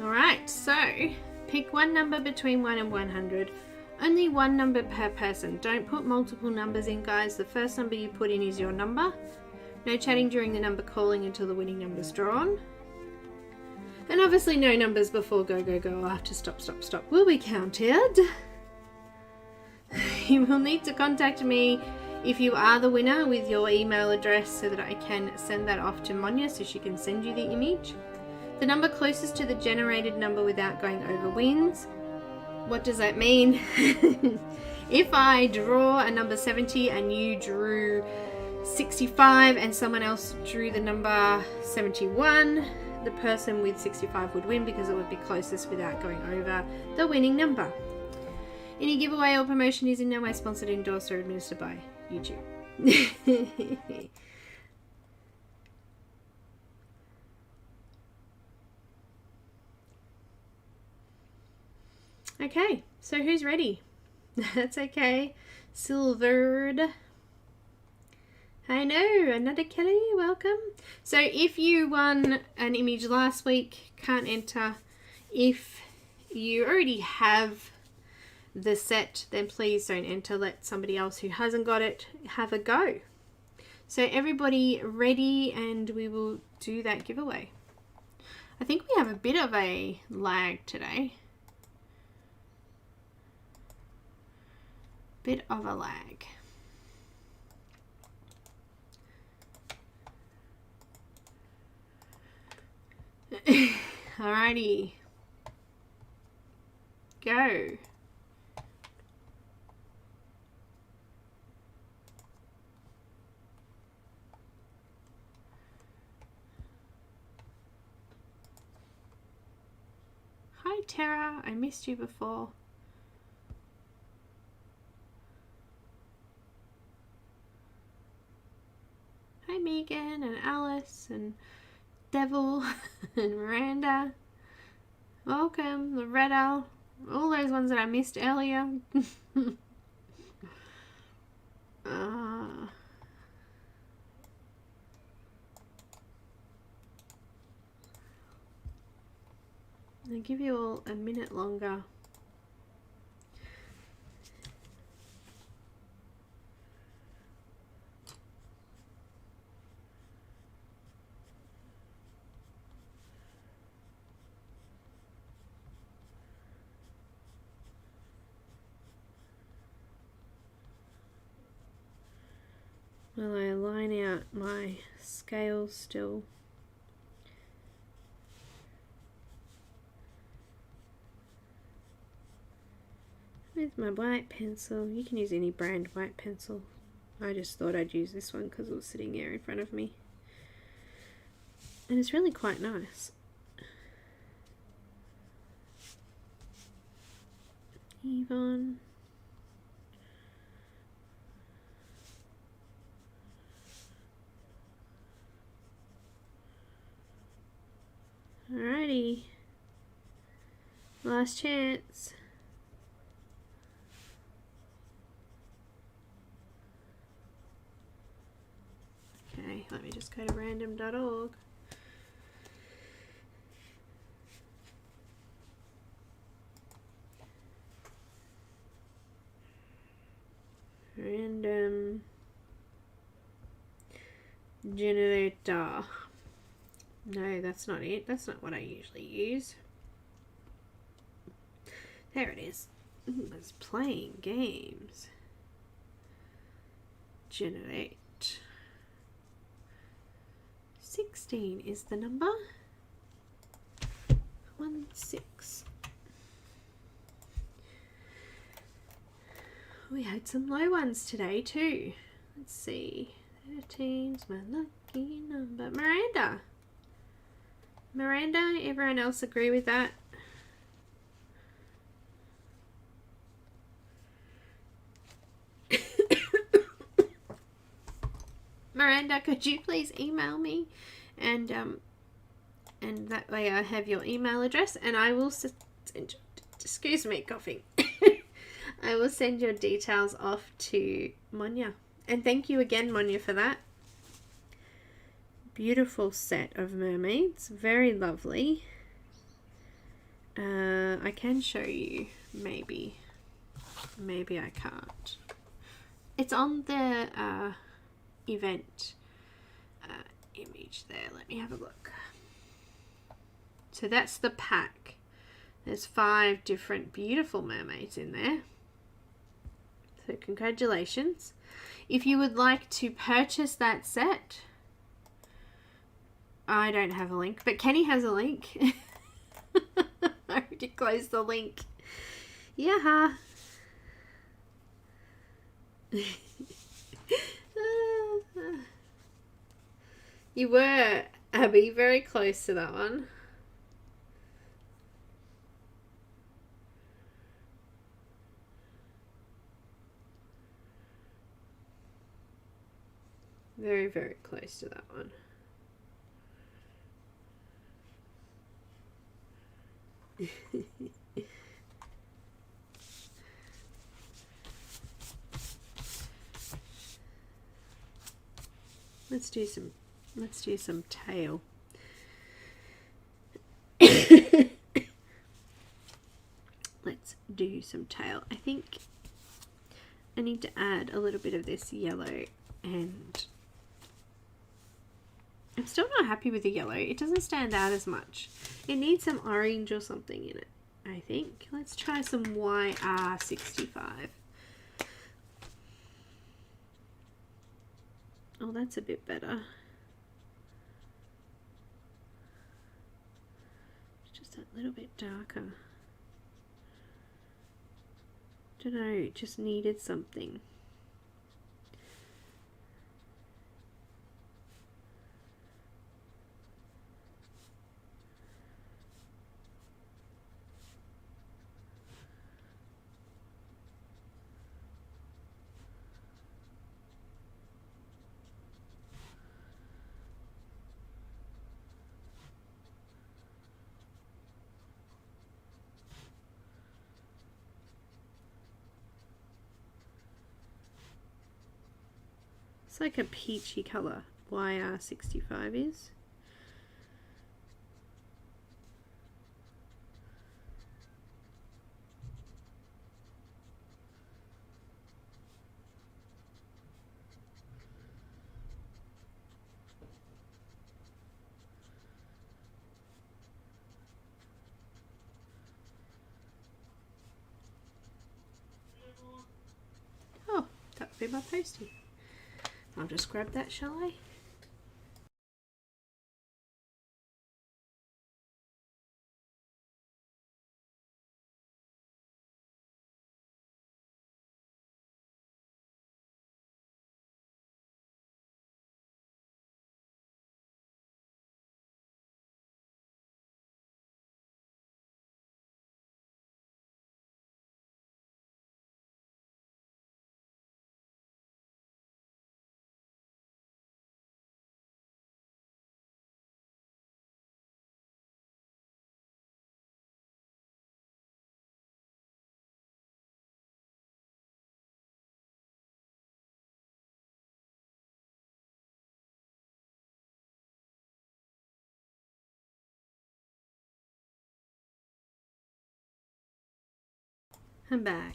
Alright, so pick one number between 1 and 100. Only one number per person. Don't put multiple numbers in, guys. The first number you put in is your number. No chatting during the number calling until the winning number is drawn. And obviously no numbers before go, go, go, after stop, stop, stop will be counted. You will need to contact me if you are the winner with your email address so that I can send that off to Monja so she can send you the image. The number closest to the generated number without going over wins. What does that mean? If I draw a number 70 and you drew 65 and someone else drew the number 71, the person with 65 would win because it would be closest without going over the winning number. Any giveaway or promotion is in no way sponsored, endorsed or administered by YouTube. Okay, so who's ready? That's okay. Silvered. I know, another Kelly, welcome. So if you won an image last week, can't enter. If you already have the set, then please don't enter. Let somebody else who hasn't got it have a go. So everybody ready, and we will do that giveaway. I think we have a bit of a lag today. Bit of a lag. Alrighty. Go. Tara, I missed you before. Hi Megan and Alice and Devil and Miranda. Welcome, Loretta. All those ones that I missed earlier. I'll give you all a minute longer. While I line out my scales still. With my white pencil. You can use any brand white pencil. I just thought I'd use this one because it was sitting there in front of me. And it's really quite nice. Yvonne. Alrighty. Last chance. Okay, let me just go to random.org. Random generator. No, that's not it. That's not what I usually use. There it is. Ooh, it's playing games. Generate. 16 is the number. 16. We had some low ones today too. Let's see. 13's my lucky number. Miranda. Miranda, everyone else agree with that? Miranda, could you please email me, and that way I have your email address, and I will send, excuse me, coughing. I will send your details off to Monja. And thank you again, Monja, for that. Beautiful set of mermaids. Very lovely. I can show you, maybe. Maybe I can't. It's on the event image there. Let me have a look. So that's the pack. There's 5 different beautiful mermaids in there. So congratulations. If you would like to purchase that set, I don't have a link, but Kenny has a link. I already closed the link. Yeah. You were, Abby, very close to that one. Very, very close to that one. Let's do some tail. Let's do some tail. I think I need to add a little bit of this yellow, and I'm still not happy with the yellow. It doesn't stand out as much. It needs some orange or something in it, I think. Let's try some YR65. Oh, that's a bit better. Just a little bit darker. Don't know, it just needed something. It's like a peachy colour, YR65 is. Oh, that would be my postie. I'll just grab that, shall I? I'm back.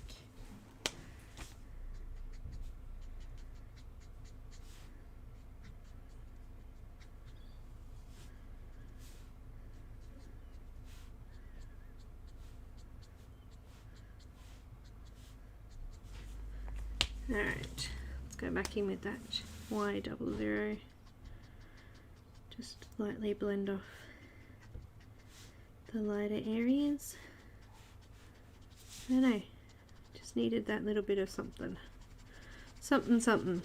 Alright, let's go back in with that Y00. Just lightly blend off the lighter areas. I don't know, just needed that little bit of something. Something. Something.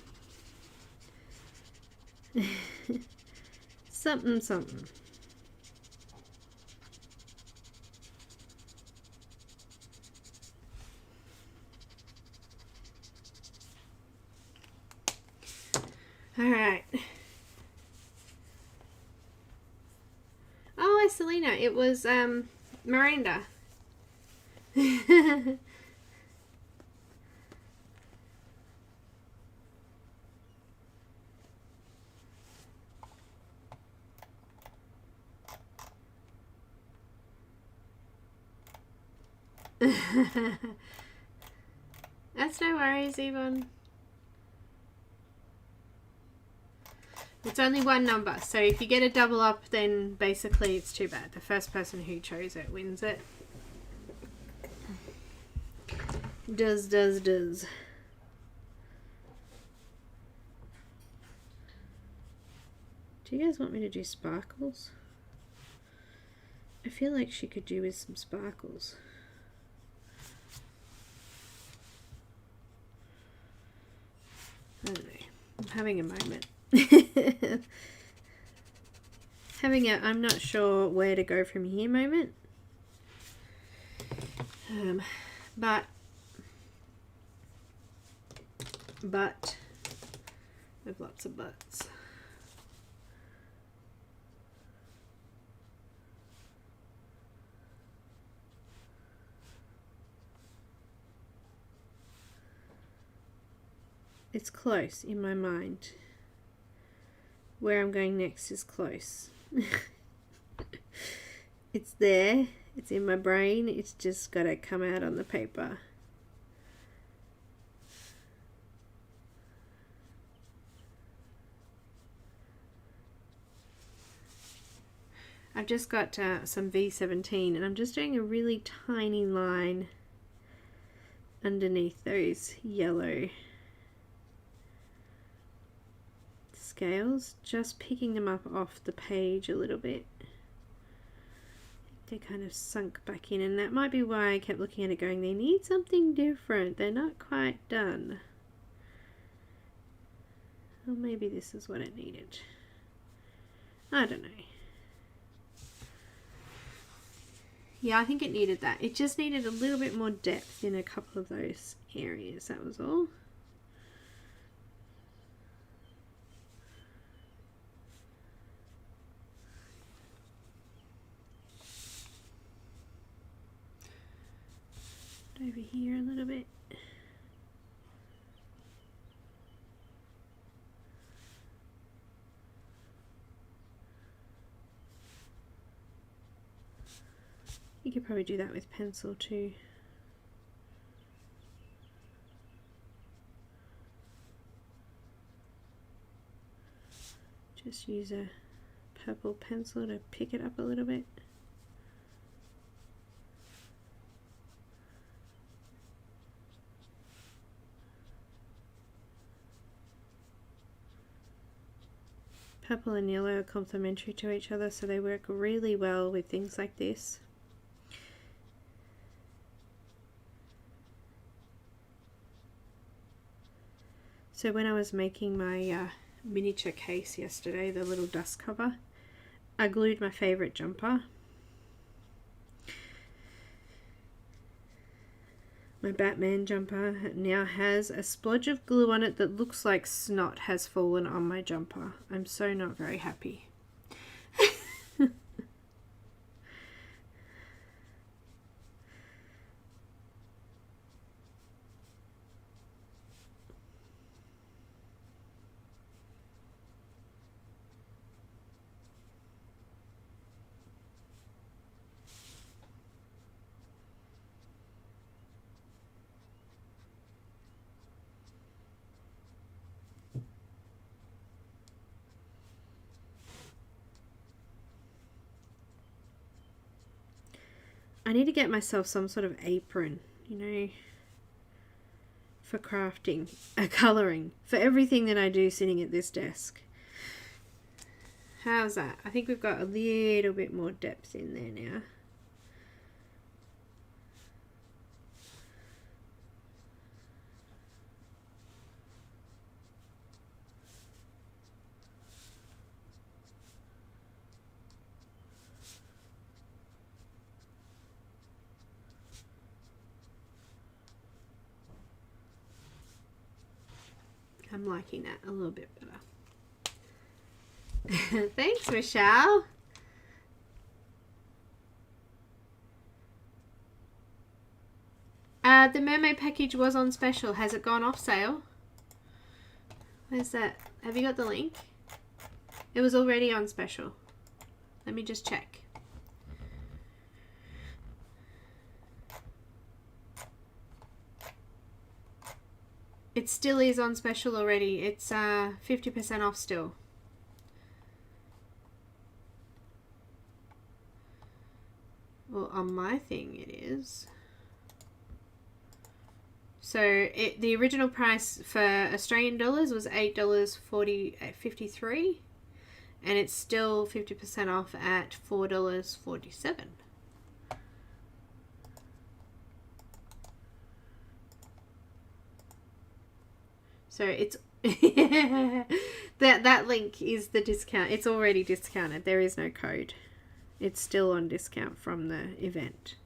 Alright. Oh, hi Selena. It was Miranda. That's no worries, Yvonne. It's only one number, so if you get a double up, then basically it's too bad. The first person who chose it wins it. Does. Do you guys want me to do sparkles? I feel like she could do with some sparkles. I don't know. I'm having a moment. Having a I'm not sure where to go from here moment. But with lots of buts. It's close in my mind. Where I'm going next is close. It's there. It's in my brain. It's just got to come out on the paper. I've just got some V17 and I'm just doing a really tiny line underneath those yellow scales, just picking them up off the page a little bit. They're kind of sunk back in, and that might be why I kept looking at it going, they need something different, they're not quite done. Or maybe this is what it needed. I don't know. Yeah, I think it needed that. It just needed a little bit more depth in a couple of those areas, that was all. Over here a little bit. You could probably do that with pencil too. Just use a purple pencil to pick it up a little bit. Purple and yellow are complementary to each other, so they work really well with things like this. So when I was making my miniature case yesterday, the little dust cover, I glued my favourite jumper. My Batman jumper now has a splodge of glue on it that looks like snot has fallen on my jumper. I'm so not very happy. I need to get myself some sort of apron, you know, for crafting, colouring, for everything that I do sitting at this desk. How's that? I think we've got a little bit more depth in there now. I'm liking that a little bit better. Thanks, Michelle. The Mermaid package was on special. Has it gone off sale? Where's that? Have you got the link? It was already on special. Let me just check. It still is on special already. It's 50% off still. Well, on my thing it is. So the original price for Australian dollars was $8.53, and it's still 50% off at $4.47. So it's that link is the discount. It's already discounted. There is no code. It's still on discount from the event.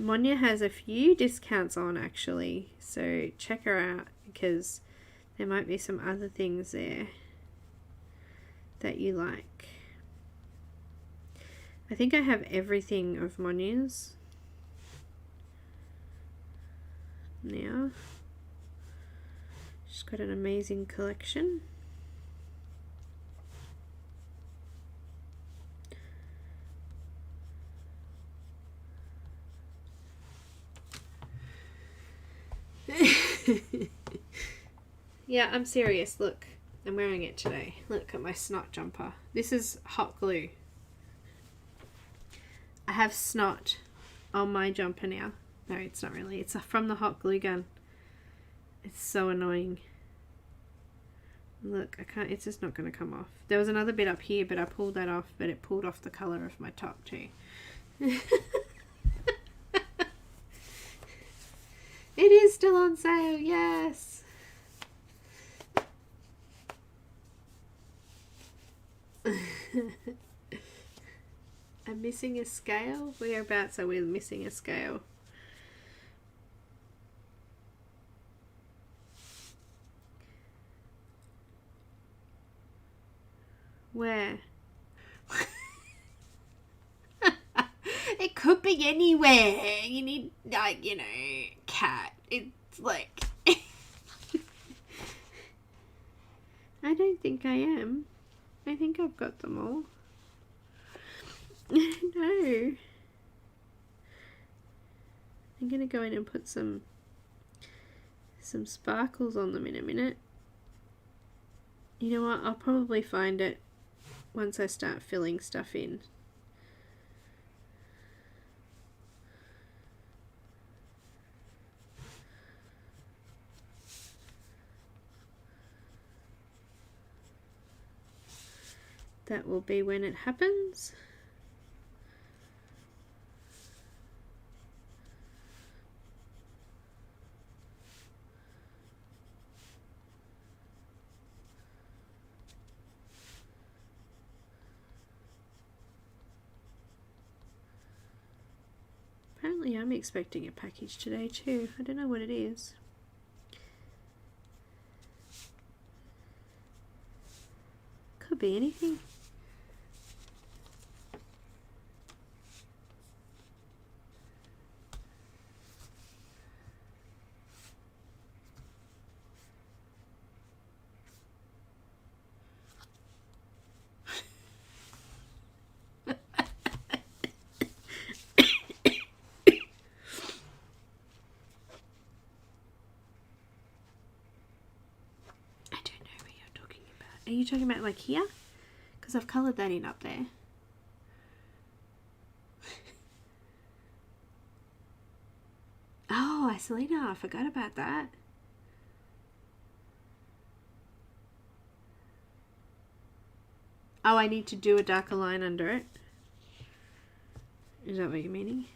Monja has a few discounts on actually, so check her out because there might be some other things there that you like. I think I have everything of Monja's now. She's got an amazing collection. Yeah, I'm serious. Look, I'm wearing it today. Look at my snot jumper. This is hot glue. I have snot on my jumper now. No, it's not really. It's from the hot glue gun. It's so annoying. Look, I can't. It's just not going to come off. There was another bit up here, but I pulled that off. But it pulled off the colour of my top too. It is still on sale. Yes. I'm missing a scale. Whereabouts are we missing a scale? Where? It could be anywhere. You need, like, you know, cat. It's like... I don't think I am. I think I've got them all. No. I'm gonna go in and put some sparkles on them in a minute. You know what? I'll probably find it once I start filling stuff in. That will be when it happens. Apparently I'm expecting a package today too. I don't know what it is. Could be anything. Are you talking about like here? Because I've coloured that in up there. Oh, Isolina, I forgot about that. Oh, I need to do a darker line under it. Is that what you're meaning?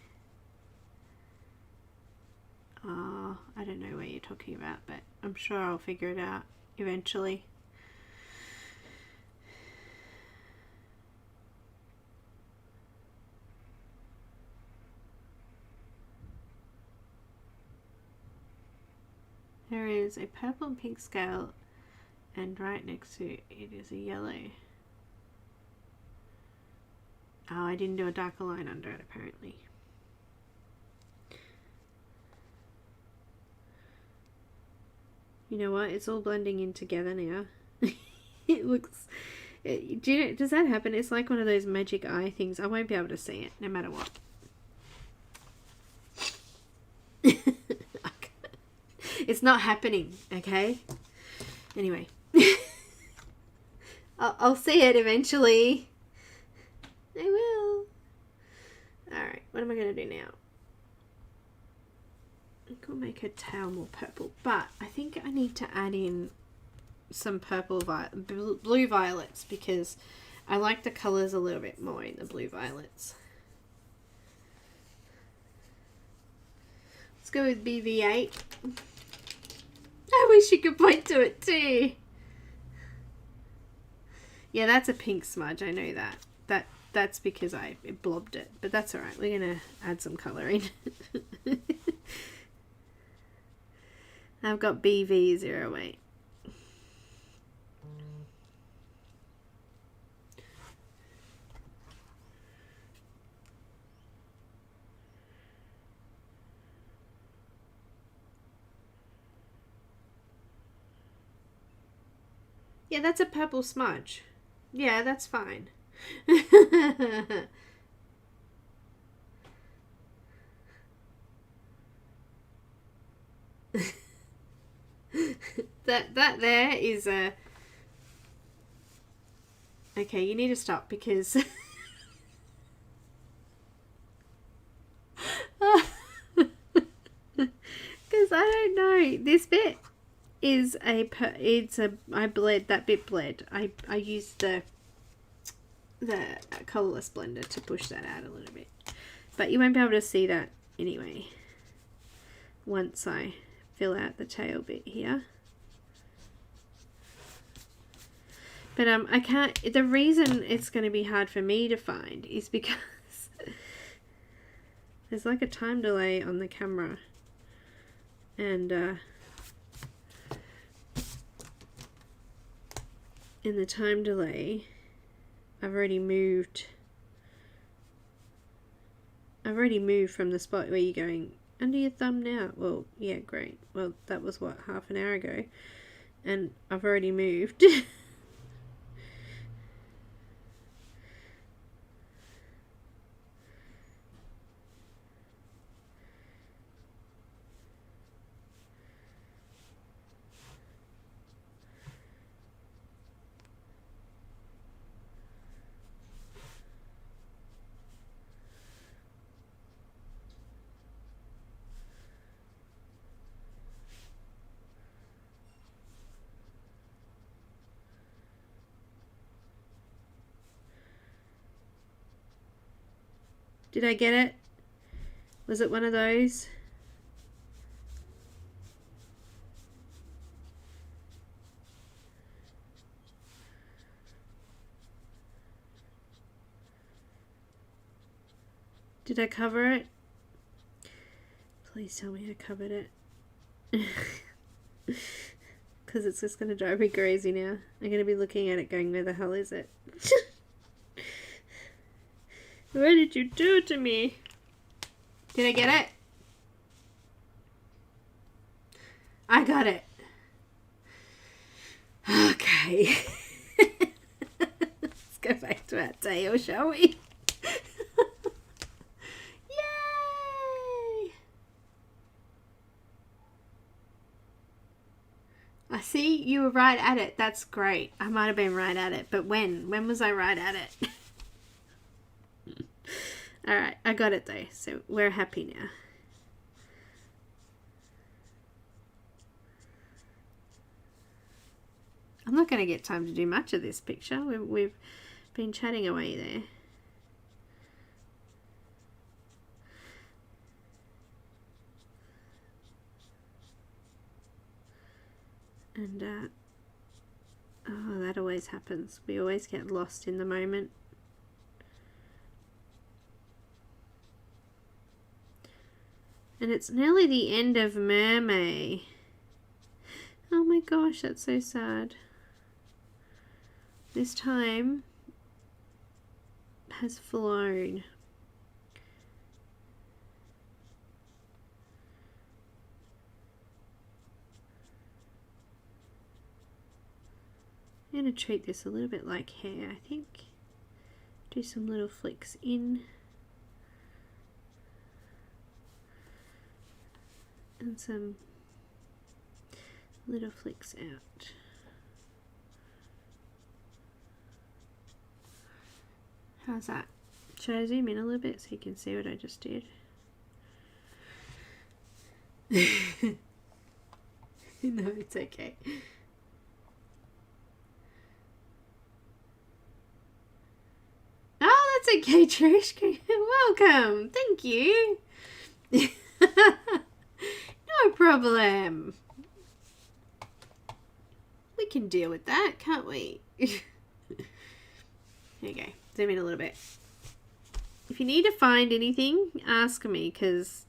Oh, I don't know what you're talking about, but I'm sure I'll figure it out eventually. There is a purple and pink scale, and right next to it is a yellow. Oh, I didn't do a darker line under it apparently. You know what? It's all blending in together now. It looks... do you know, does that happen? It's like one of those magic eye things. I won't be able to see it no matter what. It's not happening, okay? Anyway. I'll see it eventually. I will. Alright, what am I going to do now? I could make her tail more purple, but I think I need to add in some purple, blue violets, because I like the colours a little bit more in the blue violets. Let's go with BV8. I wish you could point to it too. Yeah, that's a pink smudge. I know that. That's because I blobbed it. But that's alright. We're going to add some colour in. I've got BV08. Yeah, that's a purple smudge. Yeah, that's fine. that there is a... Okay, you need to stop because... Because I don't know. This bit is I bled, that bit bled. I used the colourless blender to push that out a little bit. But you won't be able to see that anyway once I fill out the tail bit here. But I can't, the reason it's going to be hard for me to find is because there's like a time delay on the camera, and in the time delay I've already moved from the spot where you're going under your thumb now. Well, yeah, great. Well, that was what, half an hour ago, and I've already moved. Did I get it? Was it one of those? Did I cover it? Please tell me I covered it. Because it's just going to drive me crazy now. I'm going to be looking at it going, where the hell is it? What did you do to me? Did I get it? I got it. Okay. Let's go back to our tail, shall we? Yay! I see you were right at it. That's great. I might have been right at it, but when? When was I right at it? Alright, I got it though, so we're happy now. I'm not going to get time to do much of this picture. We've been chatting away there. And, oh, that always happens. We always get lost in the moment. And it's nearly the end of Mermaid. Oh my gosh, that's so sad. This time has flown. I'm going to treat this a little bit like hair, I think. Do some little flicks in. And some little flicks out. How's that? Should I zoom in a little bit so you can see what I just did? No, it's okay. Oh, that's okay, Trish. Welcome. Thank you. No problem. We can deal with that, can't we? Okay, zoom in a little bit. If you need to find anything, ask me, because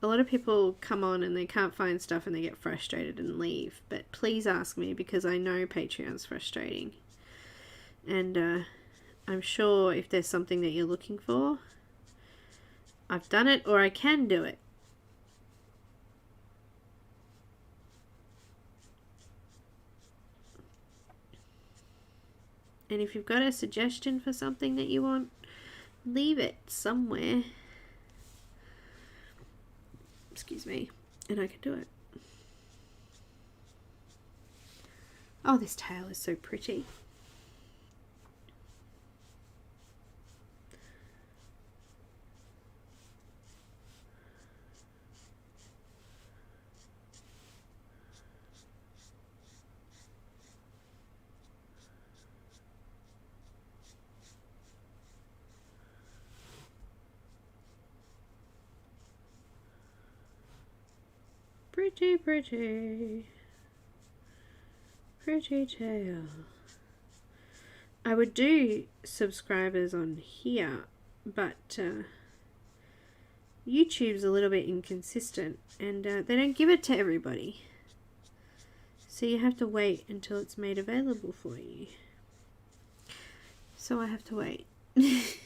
a lot of people come on and they can't find stuff and they get frustrated and leave. But please ask me, because I know Patreon's frustrating. And I'm sure if there's something that you're looking for, I've done it or I can do it. And if you've got a suggestion for something that you want, leave it somewhere. Excuse me. And I can do it. Oh, this tail is so pretty. Pretty, pretty. Pretty tail. I would do subscribers on here, but YouTube's a little bit inconsistent and they don't give it to everybody. So you have to wait until it's made available for you. So I have to wait. It's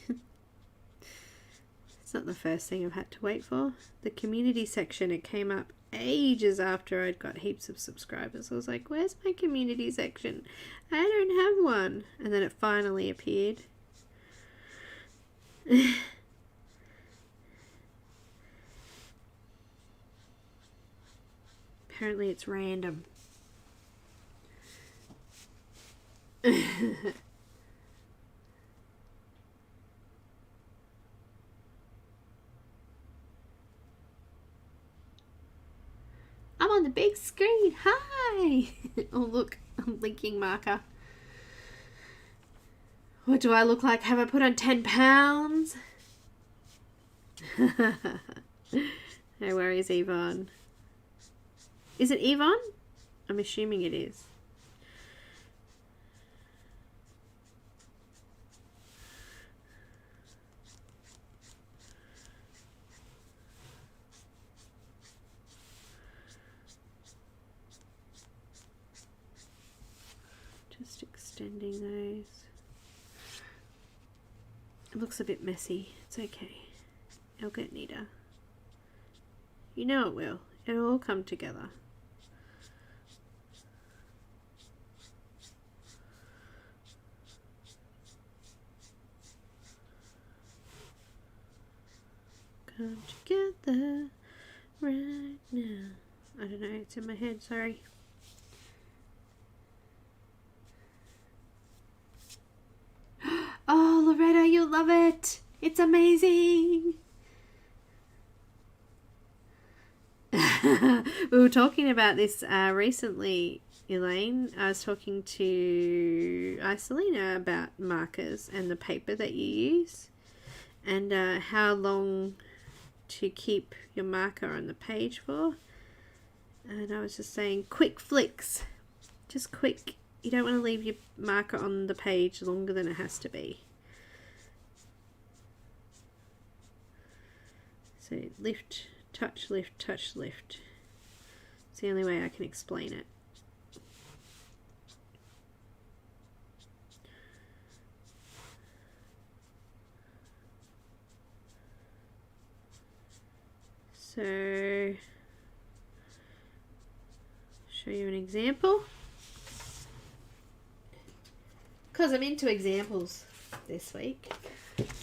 not the first thing I've had to wait for. The community section, it came up ages after I'd got heaps of subscribers. I was like, where's my community section? I don't have one. And then it finally appeared. Apparently it's random. I'm on the big screen. Hi. Oh, look, I'm linking marker. What do I look like? Have I put on 10 pounds? No worries, Yvonne. Is it Yvonne? I'm assuming it is. Just extending those. It looks a bit messy. It's okay. It'll get neater. You know it will. It'll all come together. Come together right now. I don't know, it's in my head, sorry. Oh, Loretta, you'll love it. It's amazing. We were talking about this recently, Elaine. I was talking to Isolina about markers and the paper that you use and how long to keep your marker on the page for. And I was just saying quick flicks. Just quick. You don't want to leave your marker on the page longer than it has to be. So lift, touch, lift, touch, lift. It's the only way I can explain it. So, show you an example. Because I'm into examples this week.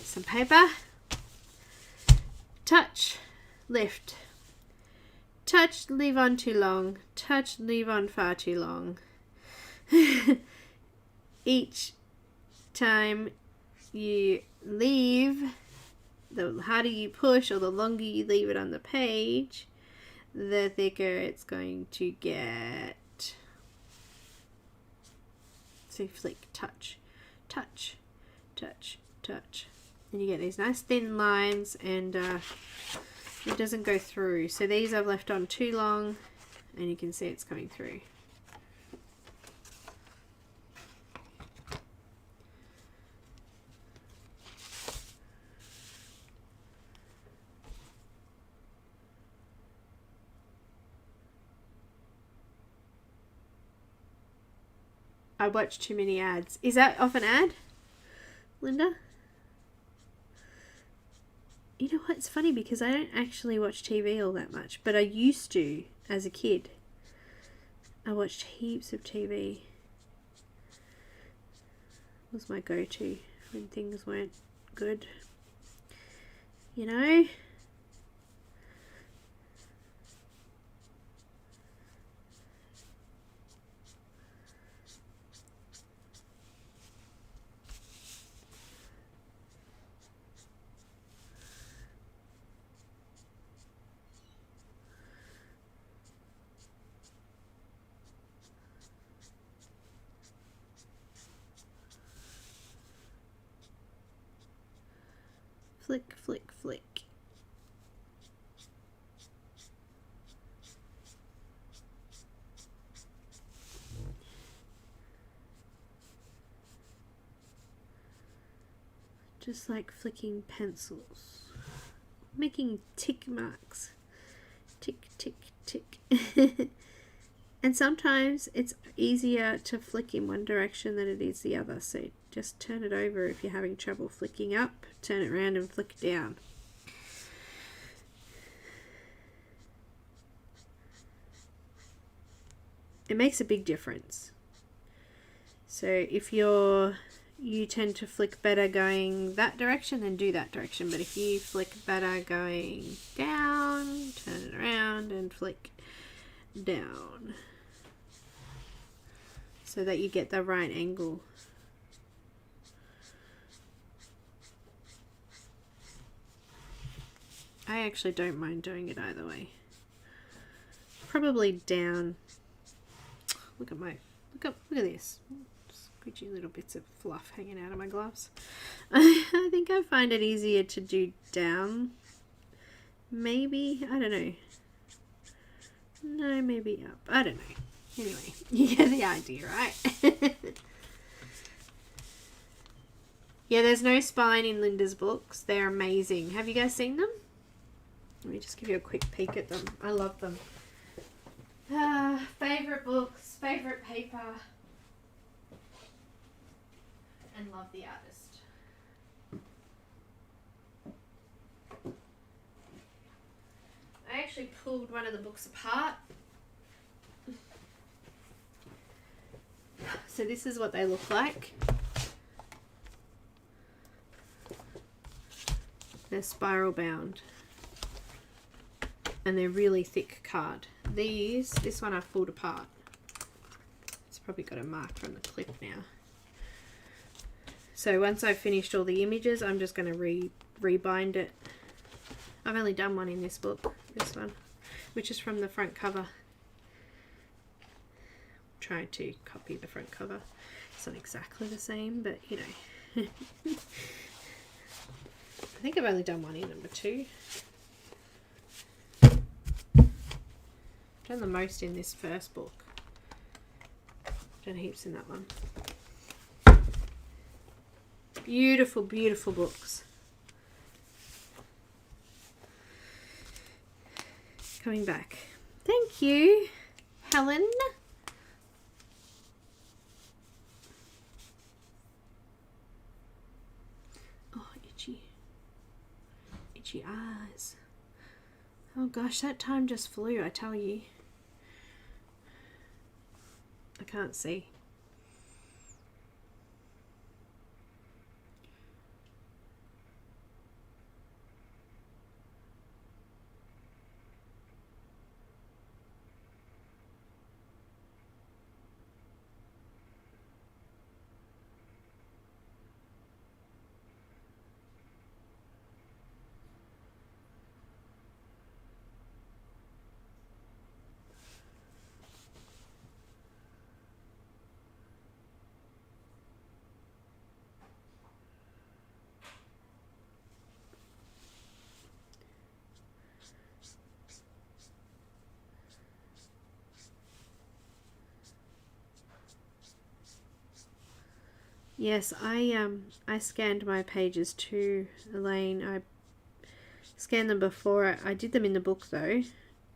Some paper. Touch, lift. Touch, leave on too long. Touch, leave on far too long. Each time you leave, the harder you push or the longer you leave it on the page, the thicker it's going to get. So flick, touch, touch, touch, touch. And you get these nice thin lines and it doesn't go through. So these I've left on too long and you can see it's coming through. I watch too many ads. Is that off an ad, Linda? You know what? It's funny because I don't actually watch TV all that much, but I used to as a kid. I watched heaps of TV. It was my go-to when things weren't good. You know? Flick, flick, flick. Just like flicking pencils. Making tick marks. Tick, tick, tick. And sometimes it's easier to flick in one direction than it is the other. So just turn it over if you're having trouble flicking up. Turn it around and flick down. It makes a big difference. So if you tend to flick better going that direction, then do that direction. But if you flick better going down, turn it around and flick down so that you get the right angle. I actually don't mind doing it either way. Probably down. Look at this. Squidgy little bits of fluff hanging out of my gloves. I think I find it easier to do down maybe, I don't know. No, maybe up. I don't know. Anyway, you get the idea, right? Yeah, there's no spine in Linda's books. They're amazing. Have you guys seen them? Let me just give you a quick peek at them. I love them. Favorite books, favorite paper, and love the artist. I actually pulled one of the books apart. So this is what they look like. They're spiral bound. And they're really thick card. This one I've pulled apart. It's probably got a mark from the clip now. So once I've finished all the images, I'm just going to rebind it. I've only done one in this book, this one, which is from the front cover. I'm trying to copy the front cover. It's not exactly the same, but you know. I think I've only done one in number 2. I've done the most in this first book. I've done heaps in that one. Beautiful, beautiful books. Coming back. Thank you, Helen. Oh, itchy. Itchy eyes. Oh gosh, that time just flew, I tell you. I can't see. Yes, I scanned my pages too, Elaine. I scanned them before. I did them in the book though,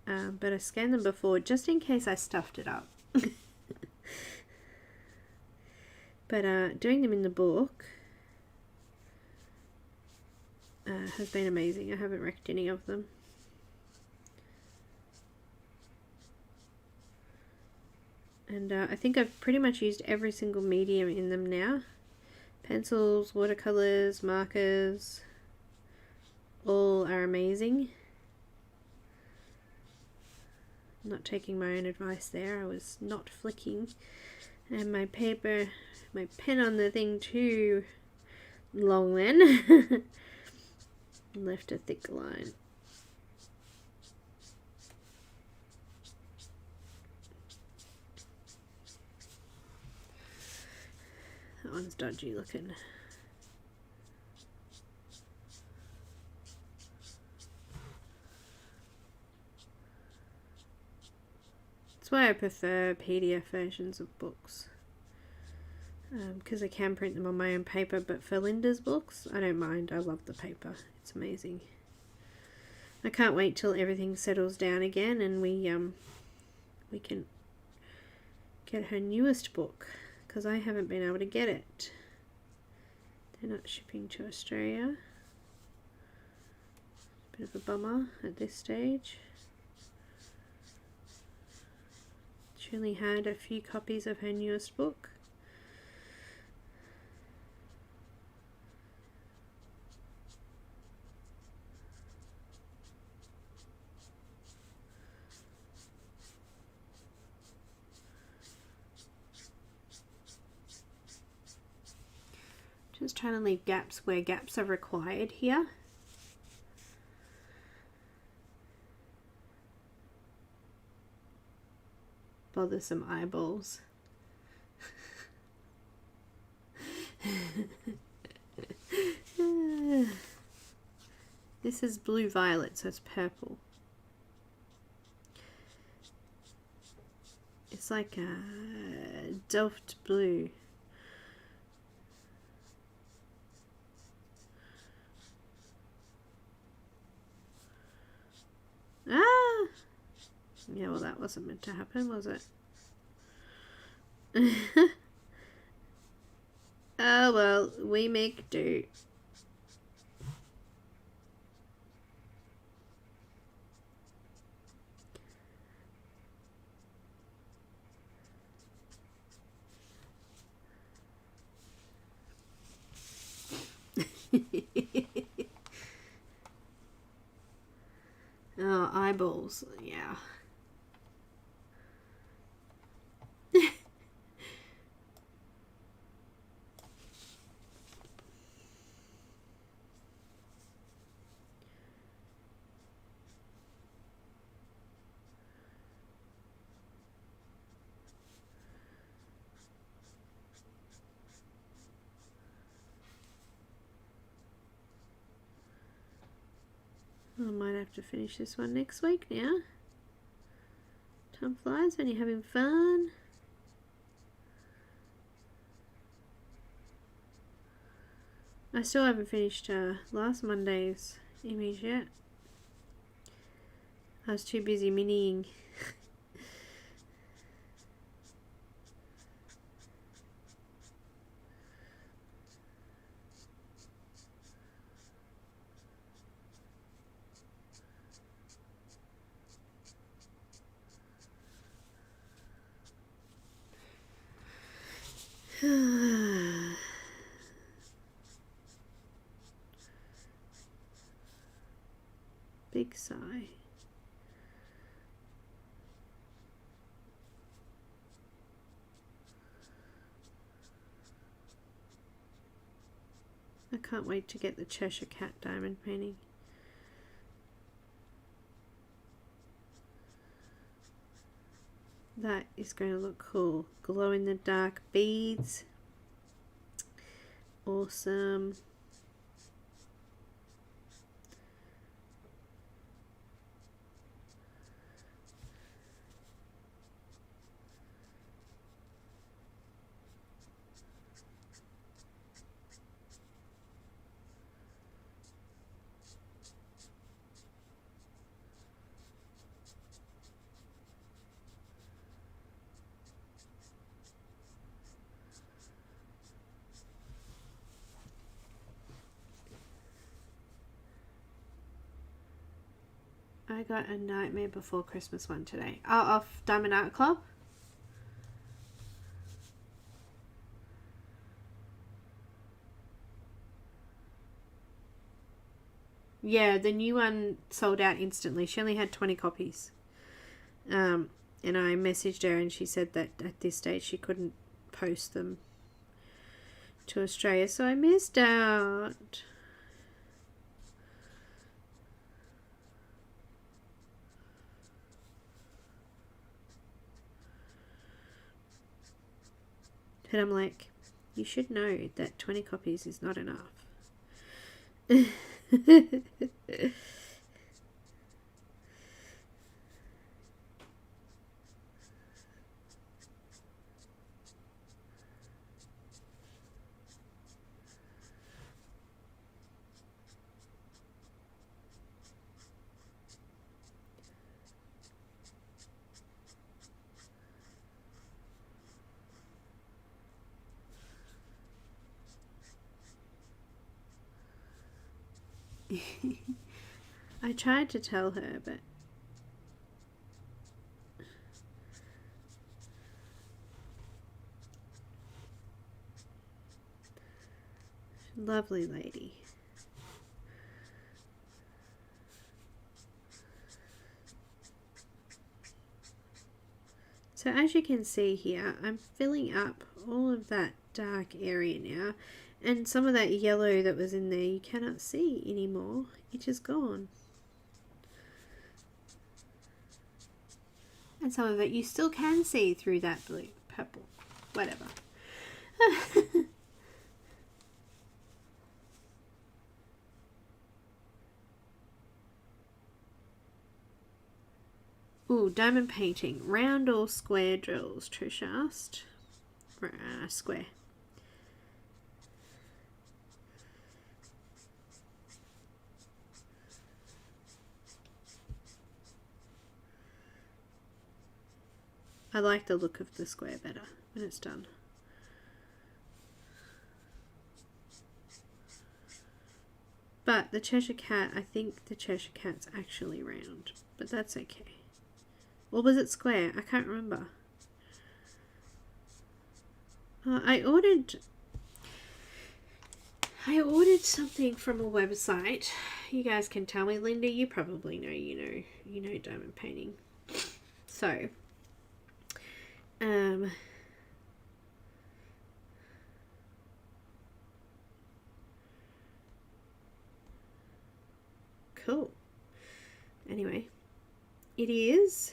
but I scanned them before just in case I stuffed it up. But doing them in the book has been amazing. I haven't wrecked any of them. And I think I've pretty much used every single medium in them now. Pencils, watercolors, markers, all are amazing. I'm not taking my own advice there. I was not flicking. And my paper, my pen on the thing too long then. Left a thick line. That one's dodgy looking. That's why I prefer PDF versions of books. Because I can print them on my own paper, but for Linda's books, I don't mind. I love the paper. It's amazing. I can't wait till everything settles down again and we can get her newest book, because I haven't been able to get it. They're not shipping to Australia. Bit of a bummer at this stage. She only had a few copies of her newest book. Just trying to leave gaps where gaps are required here. Bothersome eyeballs. This is blue violet, so it's purple. It's like a Delft blue. Ah! Yeah, well, that wasn't meant to happen, was it? Oh, well, we make do. Oh, eyeballs, yeah. I might have to finish this one next week now. Time flies when you're having fun. I still haven't finished last Monday's image yet. I was too busy miniing. Big sigh. I can't wait to get the Cheshire Cat diamond painting. That is going to look cool. Glow in the dark beads. Awesome. I got a Nightmare Before Christmas one today. Oh, off Diamond Art Club. Yeah, the new one sold out instantly. She only had 20 copies. And I messaged her and she said that at this stage she couldn't post them to Australia, so I missed out. But I'm like, you should know that 20 copies is not enough. I tried to tell her, but lovely lady. So as you can see here, I'm filling up all of that dark area now, and some of that yellow that was in there you cannot see anymore. It is gone. And some of it you still can see through that blue, purple, whatever. Ooh, diamond painting. Round or square drills, Trish asked. Square. I like the look of the square better when it's done. But the Cheshire Cat, I think the Cheshire Cat's actually round, but that's okay. Or was it square? I can't remember. I ordered something from a website. You guys can tell me, Linda. You probably know. You know diamond painting. So, cool. Anyway, it is.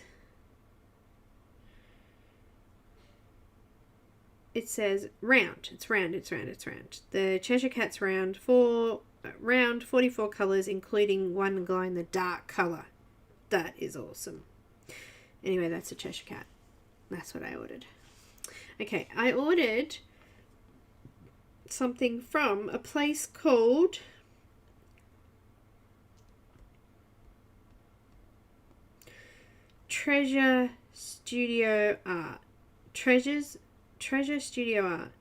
It says round. It's round. It's round. It's round. The Cheshire Cat's round. 44 colours, including one glow in the dark colour. That is awesome. Anyway, that's a Cheshire Cat. That's what I ordered. Okay, I ordered something from a place called Treasure Studio Art. Treasure Studio Art.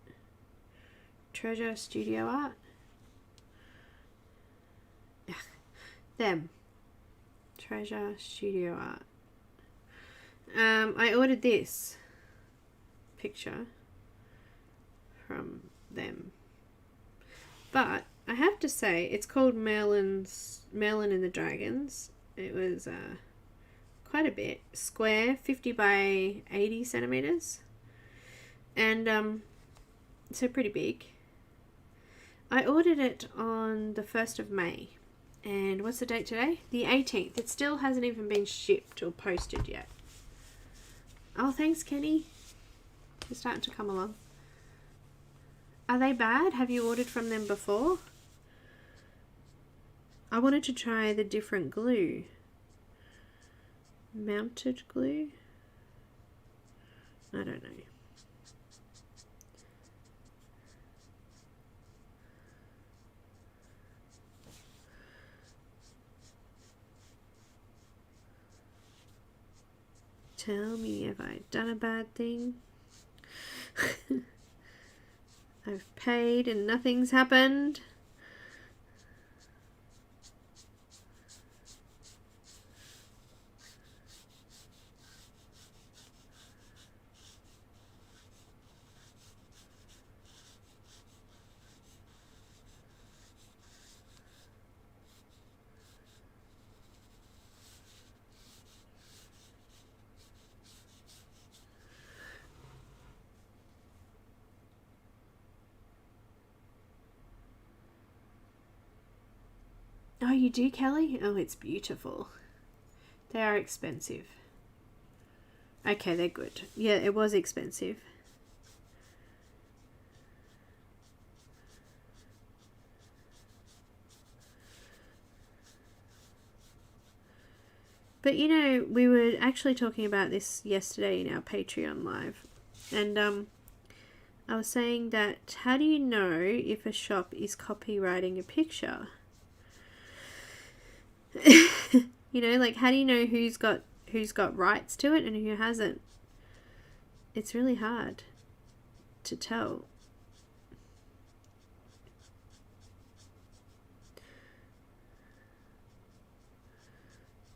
Treasure Studio Art. Ugh. Them. Treasure Studio Art. I ordered this picture from them. But I have to say, it's called Merlin and the Dragons. It was quite a bit. Square, 50 by 80 centimeters. And so pretty big. I ordered it on the 1st of May. And what's the date today? The 18th. It still hasn't even been shipped or posted yet. Oh, thanks, Kenny. You're starting to come along. Are they bad? Have you ordered from them before? I wanted to try the different glue. Mounted glue? I don't know. Tell me, have I done a bad thing? I've paid and nothing's happened. Oh, you do, Kelly? Oh, it's beautiful. They are expensive. Okay, they're good. Yeah, it was expensive. But you know, we were actually talking about this yesterday in our Patreon live. And I was saying that how do you know if a shop is copywriting a picture? You know, like how do you know who's got rights to it and who hasn't? It's really hard to tell.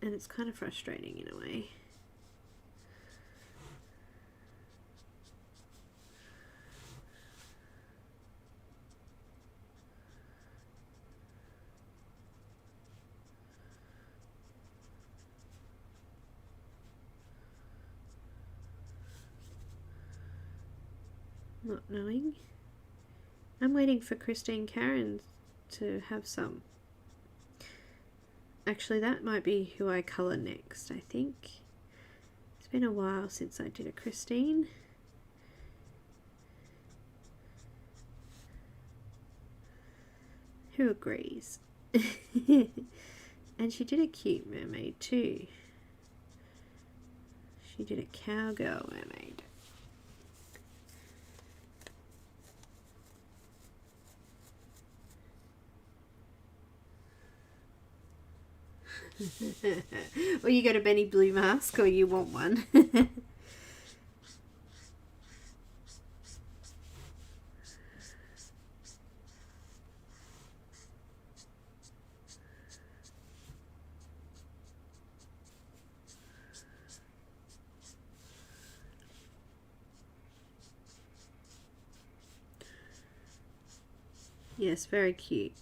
And it's kind of frustrating in a way. Not knowing. I'm waiting for Christine Caran to have some. Actually, that might be who I colour next, I think. It's been a while since I did a Christine. Who agrees? And she did a cute mermaid too. She did a cowgirl mermaid. Or you got a Benny Blue mask, or you want one. Yes, very cute.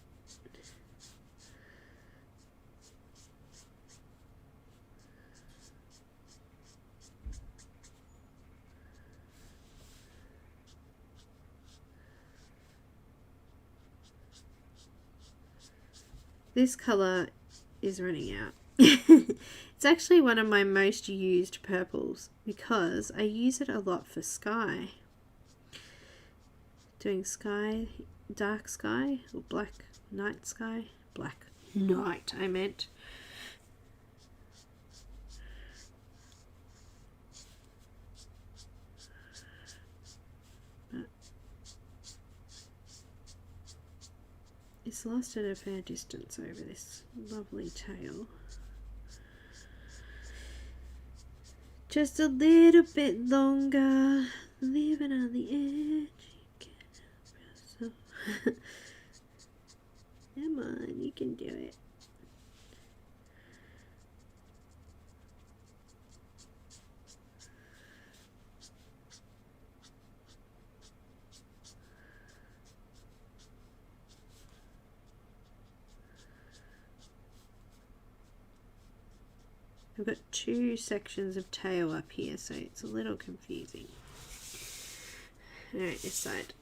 This colour is running out. It's actually one of my most used purples because I use it a lot for sky. Doing sky, dark sky, or black night sky. Black night, I meant. It's lasted a fair distance over this lovely tail. Just a little bit longer, living on the edge. Come on, you can do it. I've got two sections of tail up here, so it's a little confusing. Alright, this side.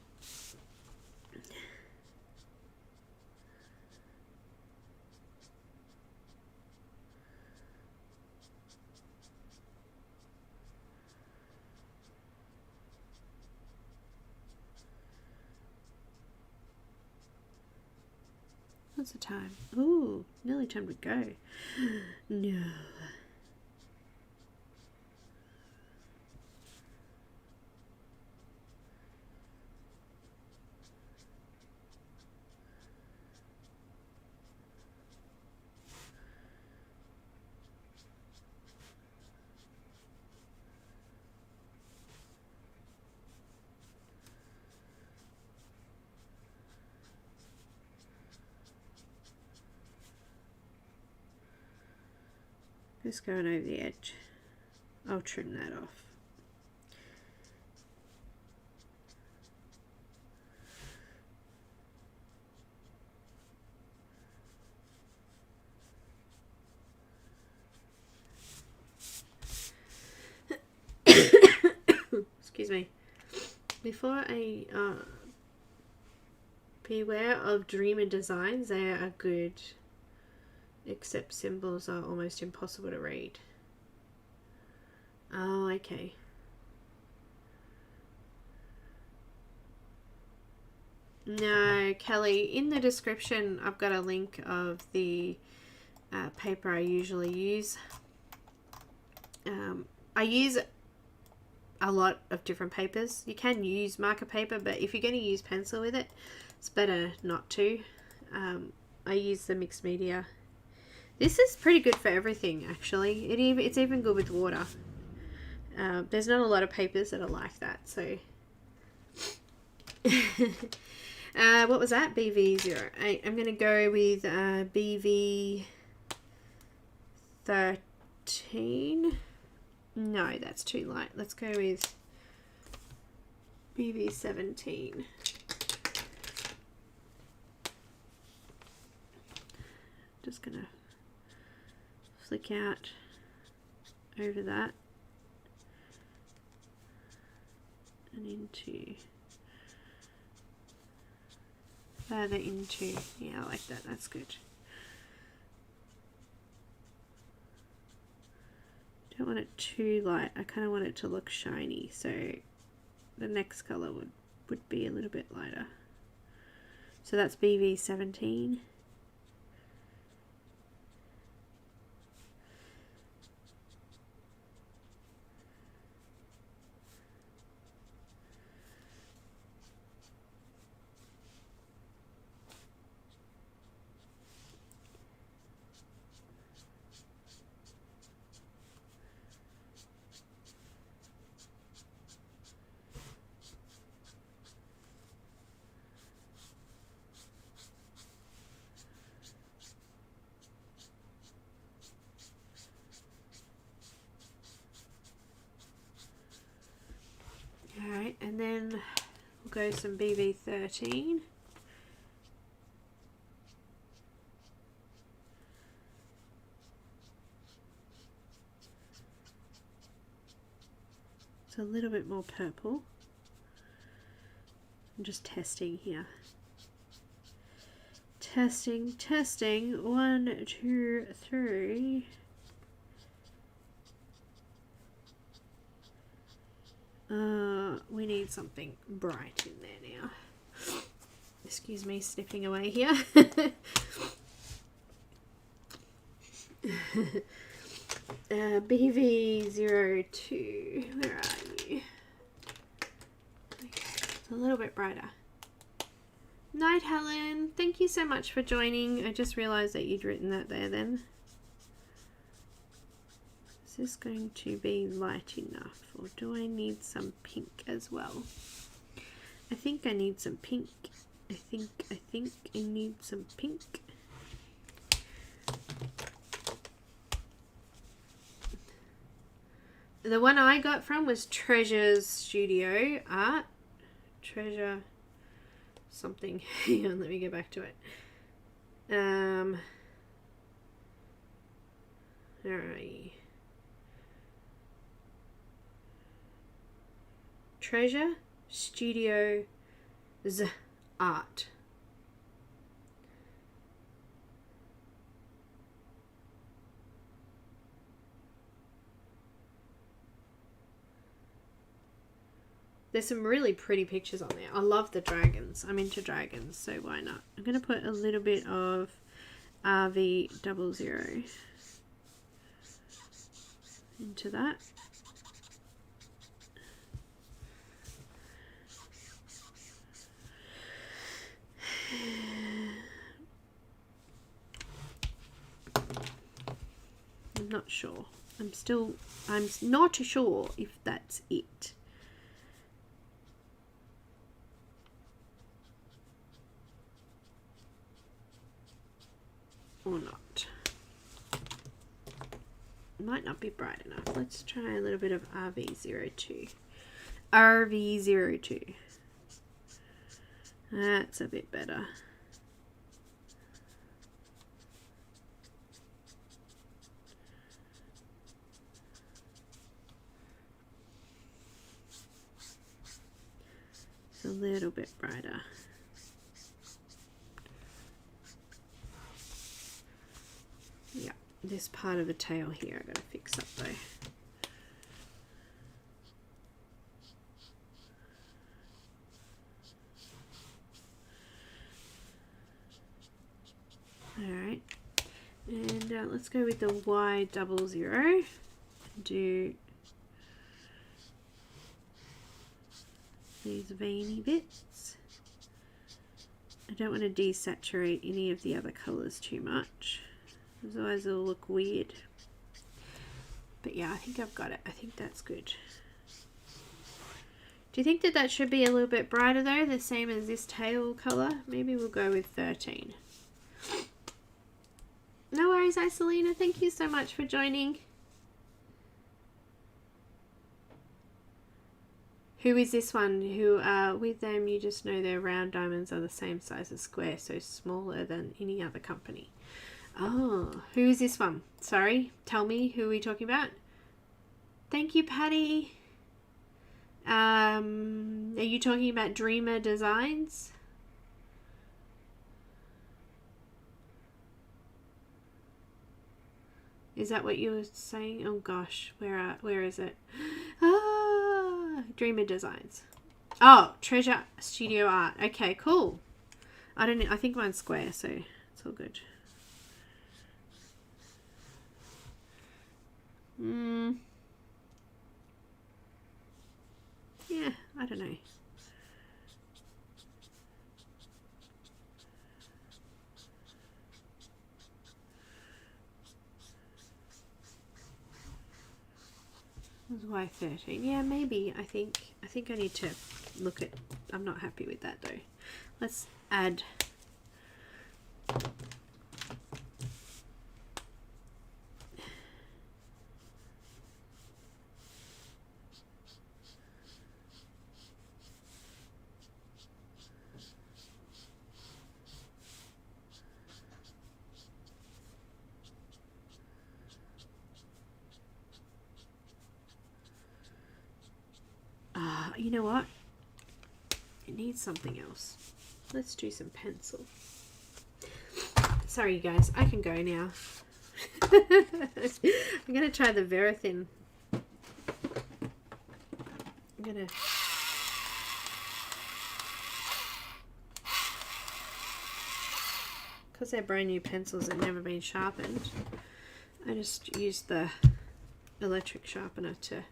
What's the time? Ooh, nearly time to go. No. Just going over the edge. I'll trim that off. Excuse me. Before I beware of dreamer designs, they are good. Except symbols are almost impossible to read. Oh, okay. No, Kelly, in the description I've got a link of the paper I usually use. I use a lot of different papers. You can use marker paper, but if you're going to use pencil with it, it's better not to. I use the mixed media. This is pretty good for everything, actually. It's even good with water. There's not a lot of papers that are like that, so... what was that? BV08. I'm going to go with BV13. No, that's too light. Let's go with BV17. Just going to flick out over that and into further into, yeah, I like that, that's good. Don't want it too light, I kind of want it to look shiny, so the next colour would be a little bit lighter. So that's BV17. and then we'll go some BB13. It's a little bit more purple. I'm just testing here. Testing, testing. 1, 2, 3. We need something bright in there now. Excuse me, sniffing away here. BV02, where are you? Okay, it's a little bit brighter. Night, Helen. Thank you so much for joining. I just realized that you'd written that there then. Is this going to be light enough, or do I need some pink as well? I think I need some pink. I think I need some pink. The one I got from was Treasure's Studio Art. Treasure something. Hang on, let me go back to it. Alright. Treasure Studio's Art. There's some really pretty pictures on there. I love the dragons. I'm into dragons, so why not? I'm going to put a little bit of RV00 into that. I'm not sure. I'm not sure if that's it. Or not. Might not be bright enough. Let's try a little bit of RV02. RV02. That's a bit better. It's a little bit brighter. Yeah, this part of the tail here I've got to fix up though. Alright, and let's go with the Y00. Do these veiny bits. I don't want to desaturate any of the other colours too much, otherwise it'll look weird. But yeah, I think I've got it. I think that's good. Do you think that that should be a little bit brighter though, the same as this tail colour? Maybe we'll go with 13. No worries, Isolina. Thank you so much for joining. Who is this one? Who with them you just know their round diamonds are the same size as square, so smaller than any other company. Oh, who is this one? Sorry, tell me, who are we talking about? Thank you, Patty. Are you talking about Dreamer Designs? Is that what you were saying? Oh gosh, where is it? Ah, Dreamer Designs. Oh, Treasure Studio Art. Okay, cool. I don't know. I think mine's square, so it's all good. Yeah, I don't know. Y13. Yeah, maybe. I think I need to look at. I'm not happy with that though. Let's add. you know what? It needs something else. Let's do some pencil. Sorry, you guys. I can go now. I'm going to try the Verithin. I'm going to... Because they're brand new pencils that never been sharpened, I just used the electric sharpener to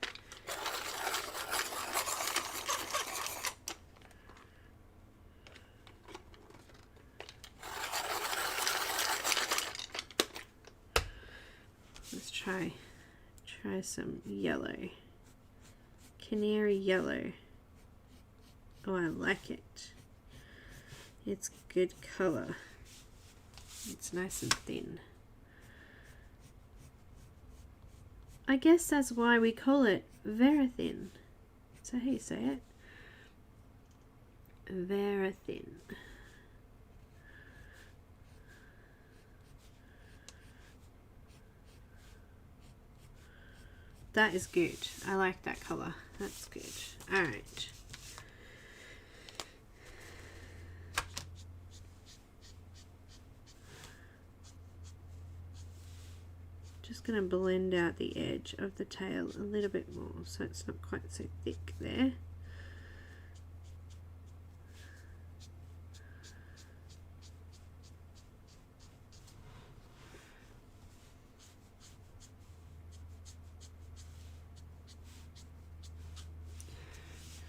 let's try some yellow. Canary yellow. Oh, I like it. It's good color. It's nice and thin. I guess that's why we call it Verithin. Is that how you say it? Verithin. That is good. I like that color. That's good. Alright. Just going to blend out the edge of the tail a little bit more so it's not quite so thick there.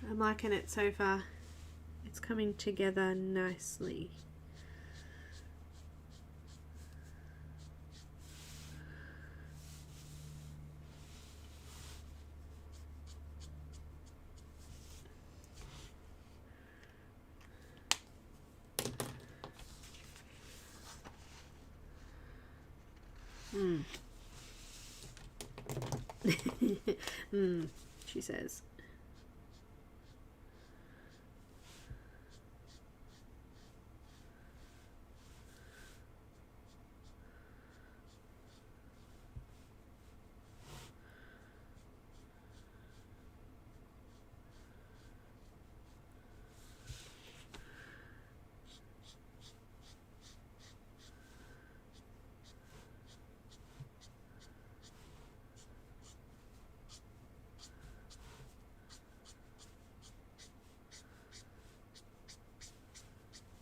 I'm liking it so far. It's coming together nicely. She says.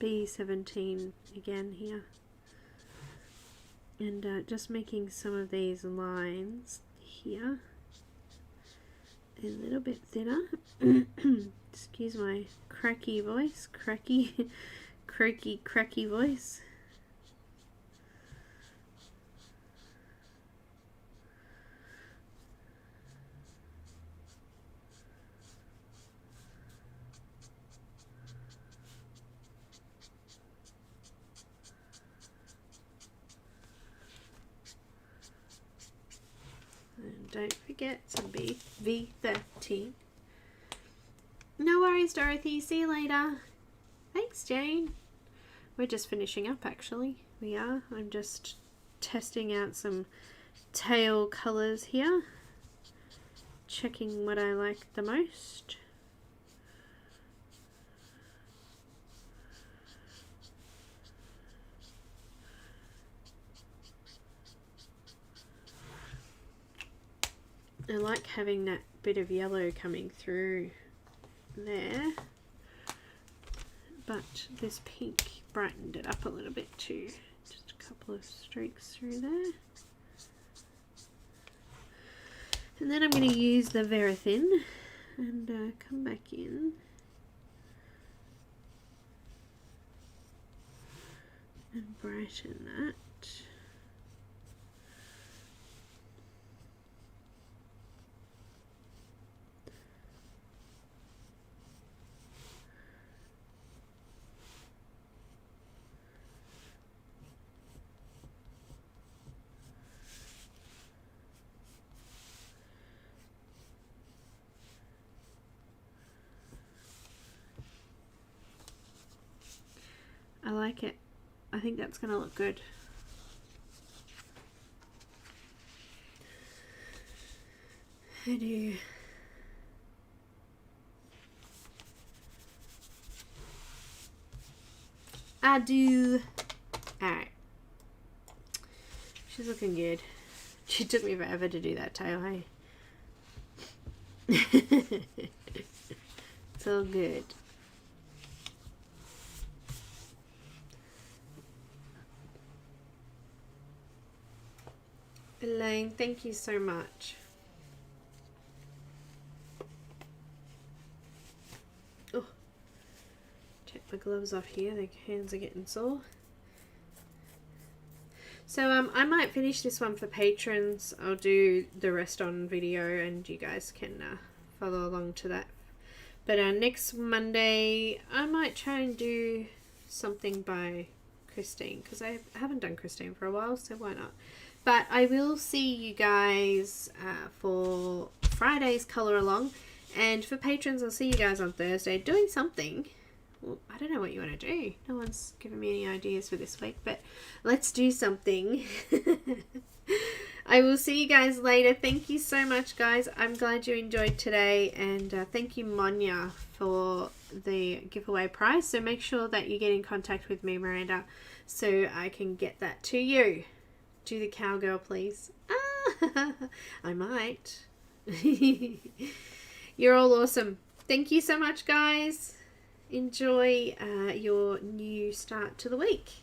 B17 again here, and just making some of these lines here a little bit thinner. Excuse my cracky voice, cracky voice. Don't forget some V13. No worries, Dorothy. See you later. Thanks, Jane. We're just finishing up, actually. We are. I'm just testing out some tail colours here. Checking what I like the most. I like having that bit of yellow coming through there, but this pink brightened it up a little bit too. Just a couple of streaks through there. And then I'm going to use the Verithin and come back in. And brighten that. I like it. I think that's going to look good. I do. I do. Alright. She's looking good. She took me forever to do that tail, hey? It's all good. Elaine, thank you so much. Oh, take my gloves off here. The hands are getting sore. So I might finish this one for patrons. I'll do the rest on video and you guys can follow along to that. But next Monday I might try and do something by Christine, because I haven't done Christine for a while, so why not? But I will see you guys for Friday's colour along, and for patrons I'll see you guys on Thursday doing something. Well, I don't know what you want to do. No one's given me any ideas for this week, but let's do something. I will see you guys later. Thank you so much, guys. I'm glad you enjoyed today, and thank you, Monja, for the giveaway prize. So make sure that you get in contact with me, Miranda, so I can get that to you. Do the cowgirl, please. I might. You're all awesome. Thank you so much, guys. Enjoy your new start to the week.